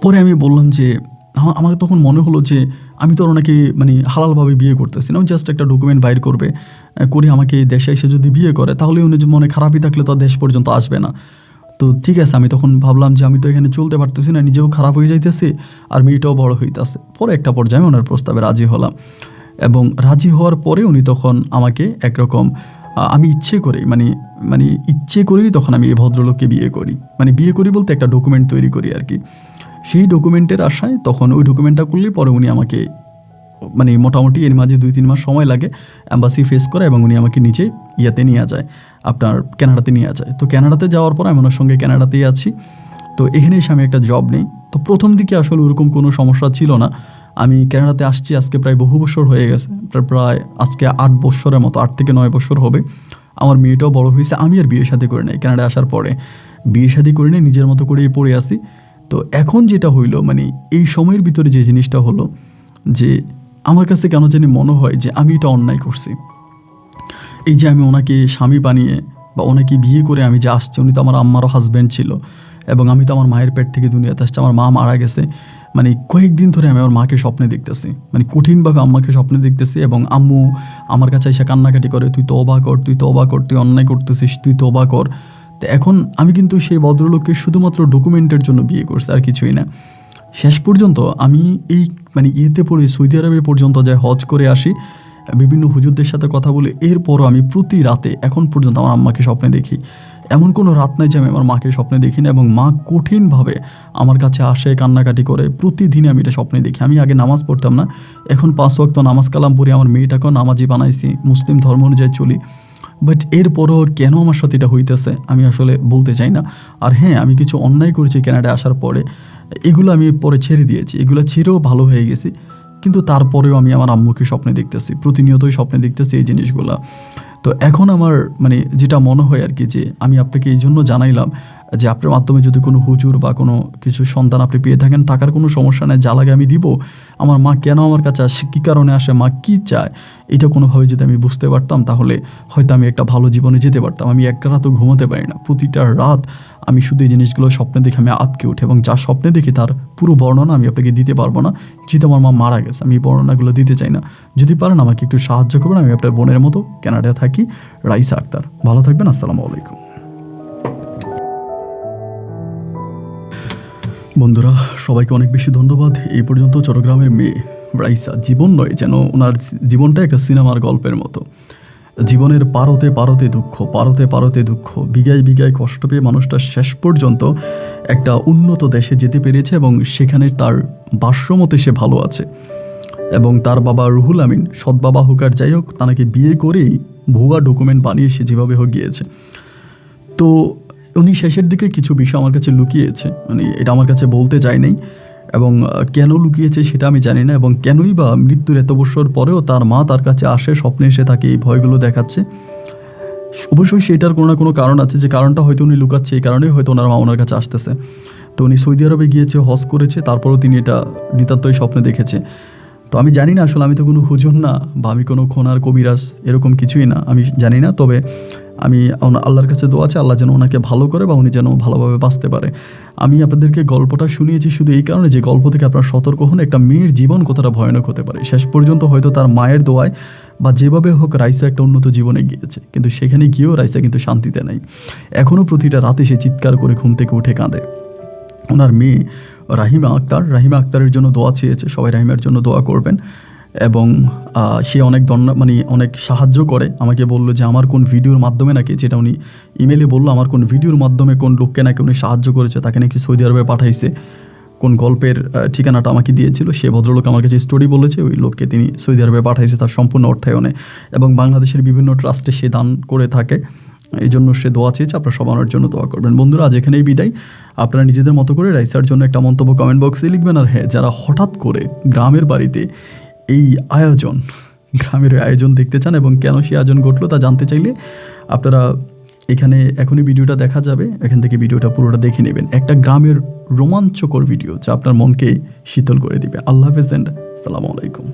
পরে আমি বললাম যে আমার তখন মনে হলো যে আমি তো ওনাকে মানে হালালভাবে বিয়ে করতেছি না, জাস্ট একটা ডকুমেন্ট বাইর করে আমাকে দেশে এসে যদি বিয়ে করে তাহলে উনি মনে খারাপই থাকলে তো দেশ পর্যন্ত আসবে না। তো ঠিক আছে, আমি তখন ভাবলাম যে আমি তো এখানে চলতে পারতেছি না, নিজেও খারাপ হয়ে যাইতেছি আর মেয়েটাও বড় হইতেছে। পরে একটা পর্যায়ে ওনার প্রস্তাবে রাজি হলাম এবং রাজি হওয়ার পরে উনি তখন আমাকে একরকম আমি ইচ্ছে করেই তখন আমি এই ভদ্রলোককে বিয়ে করি বলতে একটা ডকুমেন্ট তৈরি করি আর কি। সেই ডকুমেন্টের আশায় তখন ওই ডকুমেন্টটা করলে পরে উনি আমাকে মানে মোটামুটি এর মাঝে 2-3 মাস সময় লাগে অ্যাম্বাসি ফেস করে এবং উনি আমাকে নিচে নিয়ে যায়, আপনার কানাডাতে নিয়ে যায়। তো কানাডাতে যাওয়ার পর আমি ওনার সঙ্গে কানাডাতেই আছি। তো এখানে এসে আমি একটা জব নেই। তো প্রথম দিকে আসলে ওরকম কোনো সমস্যা ছিল না। আমি কানাডাতে আসছি আজকে প্রায় বহু বছর হয়ে গেছে, প্রায় আজকে 8 বছরের মতো, 8 থেকে 9 বছর হবে। আমার মেয়েটাও বড় হয়েছে। আমি আর বিয়ে শাদী করে নাই, কানাডা আসার পরে বিয়ে শাদী করে নিয়ে নিজের মতো করেই পড়ে আসি। তো এখন যেটা হইলো মানে এই সময়ের ভিতরে যে জিনিসটা হলো যে আমার কাছে কেন জানি মনে হয় যে আমি এটা অন্যায় করছি। এই যে আমি ওনাকে স্বামী বানিয়ে বা ওনাকে বিয়ে করে আমি যে আসছি, উনি তো আমার আম্মারও হাজব্যান্ড ছিল এবং আমি তো আমার মায়ের পেট থেকে দুনিয়াতে আসছি। আমার মা মারা গেছে, মানে কয়েকদিন ধরে আমি আমার মাকে স্বপ্নে দেখতেছি, মানে কঠিনভাবে আম্মাকে স্বপ্নে দেখতেছি এবং আম্মু আমার কাছে এসে কান্নাকাটি করে, তুই তো অবাক কর, তুই অন্যায় করতেছিস, তুই তো অবাক কর। তো এখন আমি কিন্তু সেই ভদ্রলোককে শুধুমাত্র ডকুমেন্টের জন্য বিয়ে করছি, আর কিছুই না। শেষ পর্যন্ত আমি এই মানে পড়ে সৌদি আরবে পর্যন্ত যাই, হজ করে আসি, বিভিন্ন হুজুরদের সাথে কথা বলে, এরপরও আমি প্রতি রাতে এখন পর্যন্ত আমার আম্মাকে স্বপ্নে দেখি। এমন কোনো রাত নাই যে আমি আমার মাকে স্বপ্নে দেখি না এবং মা কঠিনভাবে আমার কাছে আসে, কান্নাকাটি করে, প্রতিদিনই আমি এটা স্বপ্নে দেখি। আমি আগে নামাজ পড়তাম না, এখন 5 ওয়াক্ত নামাজ কালাম পড়ি, আমার মেয়েটাকেও নামাজি বানাইছি, মুসলিম ধর্ম অনুযায়ী চলি। বাট এরপরও কেন আমার সাথে এটা হইতেছে আমি আসলে বলতে চাই না। আর হ্যাঁ, আমি কিছু অন্যায় করেছি কানাডায় আসার পরে, এগুলো আমি পরে ছেড়ে দিয়েছি, এগুলো ছেড়েও ভালো হয়ে গেছি। কিন্তু তারপরেও আমি আমার আম্মুকে স্বপ্নে দেখতেছি, প্রতিনিয়তই স্বপ্নে দেখতেছি এই জিনিসগুলো। তো এখন আমার মানে যেটা মনে হয় আর কি, যে আমি আপনাকে এই জন্য জানাইলাম যে আপনার মাধ্যমে যদি কোনো হুজুর বা কোনো কিছু সন্তান আপনি পেয়ে থাকেন, টাকার কোনো সমস্যা নেই, যা লাগে আমি দিব। আমার মা কেন আমার কাছে আসে, কী কারণে আসে, মা কী চায়, এটা কোনোভাবে যদি আমি বুঝতে পারতাম তাহলে হয়তো আমি একটা ভালো জীবনে যেতে পারতাম। আমি একটা রাতও ঘুমোতে পারি না, প্রতিটা রাত আমি শুধু এই জিনিসগুলো স্বপ্নে দেখে আমি আটকে উঠি এবং যা স্বপ্নে দেখি তার পুরো বর্ণনা আমি আপনাকে দিতে পারবো না, যেহেতু আমার মা মারা গেছে। আমি এই বর্ণনাগুলো দিতে চাই না। যদি পারেন আমাকে একটু সাহায্য করবেন। আমি আপনার বোনের মতো কানাডায় থাকি, রাইসা আক্তার। ভালো থাকবেন। আসসালামু আলাইকুম। বন্ধুরা, সবাইকে অনেক বেশি ধন্যবাদ। এই পর্যন্ত চট্টগ্রামের মেয়ে রাইসা, জীবন নয় যেন ওনার জীবনটা একটা সিনেমার গল্পের মতো। জীবনের পারতে পারতে দুঃখ, পারতে পারতে দুঃখ, বিঘায় বিঘায় কষ্ট পেয়ে মানুষটা শেষ পর্যন্ত একটা উন্নত দেশে যেতে পেরেছে এবং সেখানে তার বাস্যমতে সে ভালো আছে। এবং তার বাবা রুহুল আমিন, সৎ বাবা হোক আর যাই হোক, তাকে বিয়ে করেই ভুয়া ডকুমেন্ট বানিয়ে সে যেভাবে হোক গিয়েছে। তো উনি শেষের দিকে কিছু বিষয় আমার কাছে লুকিয়েছে, মানে এটা আমার কাছে বলতে চায় নাই এবং কেন লুকিয়েছে সেটা আমি জানি না। এবং কেনই বা মৃত্যুর এত বছর পরেও তার মা তার কাছে আসে, স্বপ্নে এসে তাকে এই ভয়গুলো দেখাচ্ছে। অবশ্যই সেটার কোনো না কোনো কারণ আছে, যে কারণটা হয়তো উনি লুকাচ্ছে, এই কারণেই হয়তো ওনার মা ওনার কাছে আসতেছে। তো উনি সৌদি আরবে গিয়েছে, হজ করেছে, তারপরেও তিনি এটা নিতান্তই স্বপ্নে দেখেছে। তো আমি জানি না, আসলে আমি তো কোনো হুজুর না বা আমি কোনো খোনার কবিরাজ, এরকম কিছুই না, আমি জানি না। তবে আমি আল্লাহর কাছে দোয়া আছে আল্লাহ যেন ওনাকে ভালো করে বা উনি যেন ভালোভাবে বাঁচতে পারে। আমি আপনাদেরকে গল্পটা শুনিয়েছি শুধু এই কারণে যে গল্প থেকে আপনারা সতর্ক হন, একটা মেয়ের জীবন কতটা ভয়ানক হতে পারে। শেষ পর্যন্ত হয়তো তার মায়ের দোয়ায় বা যেভাবে হোক রাইসা একটা উন্নত জীবনে গিয়েছে, কিন্তু সেখানে গিয়েও রাইসা কিন্তু শান্তিতে নেই। এখনও প্রতিটা রাতে সে চিৎকার করে ঘুম থেকে উঠে কাঁদে। ওনার মেয়ে রাহিমা আক্তারের জন্য দোয়া চেয়েছে, সবাই রাহিমার জন্য দোয়া করবেন। এবং সে অনেক সাহায্য করে। আমাকে বললো যে আমার কোন ভিডিওর মাধ্যমে নাকি, যেটা উনি ইমেলে বললো, আমার কোন ভিডিওর মাধ্যমে কোন লোককে নাকি উনি সাহায্য করেছে, তাকে নাকি সৌদি আরবে পাঠাইছে। কোন গল্পের ঠিকানাটা আমাকে দিয়েছিল, সে ভদ্রলোক আমার কাছে স্টোরি বলেছে, ওই লোককে তিনি সৌদি আরবে পাঠাইছে তার সম্পূর্ণ অর্থায়নে, এবং বাংলাদেশের বিভিন্ন ট্রাস্টে সে দান করে থাকে। এই জন্য সে দোয়া চেয়েছে, আপনারা সবার জন্য দোয়া করবেন। বন্ধুরা, আজ এখানেই বিদায়। আপনারা নিজেদের মতো করে রাইসার জন্য একটা মন্তব্য কমেন্ট বক্সে লিখবেন। আর হ্যাঁ, যারা হঠাৎ করে গ্রামের বাড়িতে এই গ্রামের আয়োজন দেখতে চান এবং কেন সেই আয়োজন ঘটলো তা জানতে চাইলে আপনারা এখানে এখনই ভিডিওটা দেখা যাবে, এখান থেকে ভিডিওটা পুরোটা দেখে নেবেন। একটা গ্রামের রোমাঞ্চকর ভিডিও যা আপনার মনকে শীতল করে দিবে। আল্লাহ হাফেজ এন্ড আসসালামু আলাইকুম।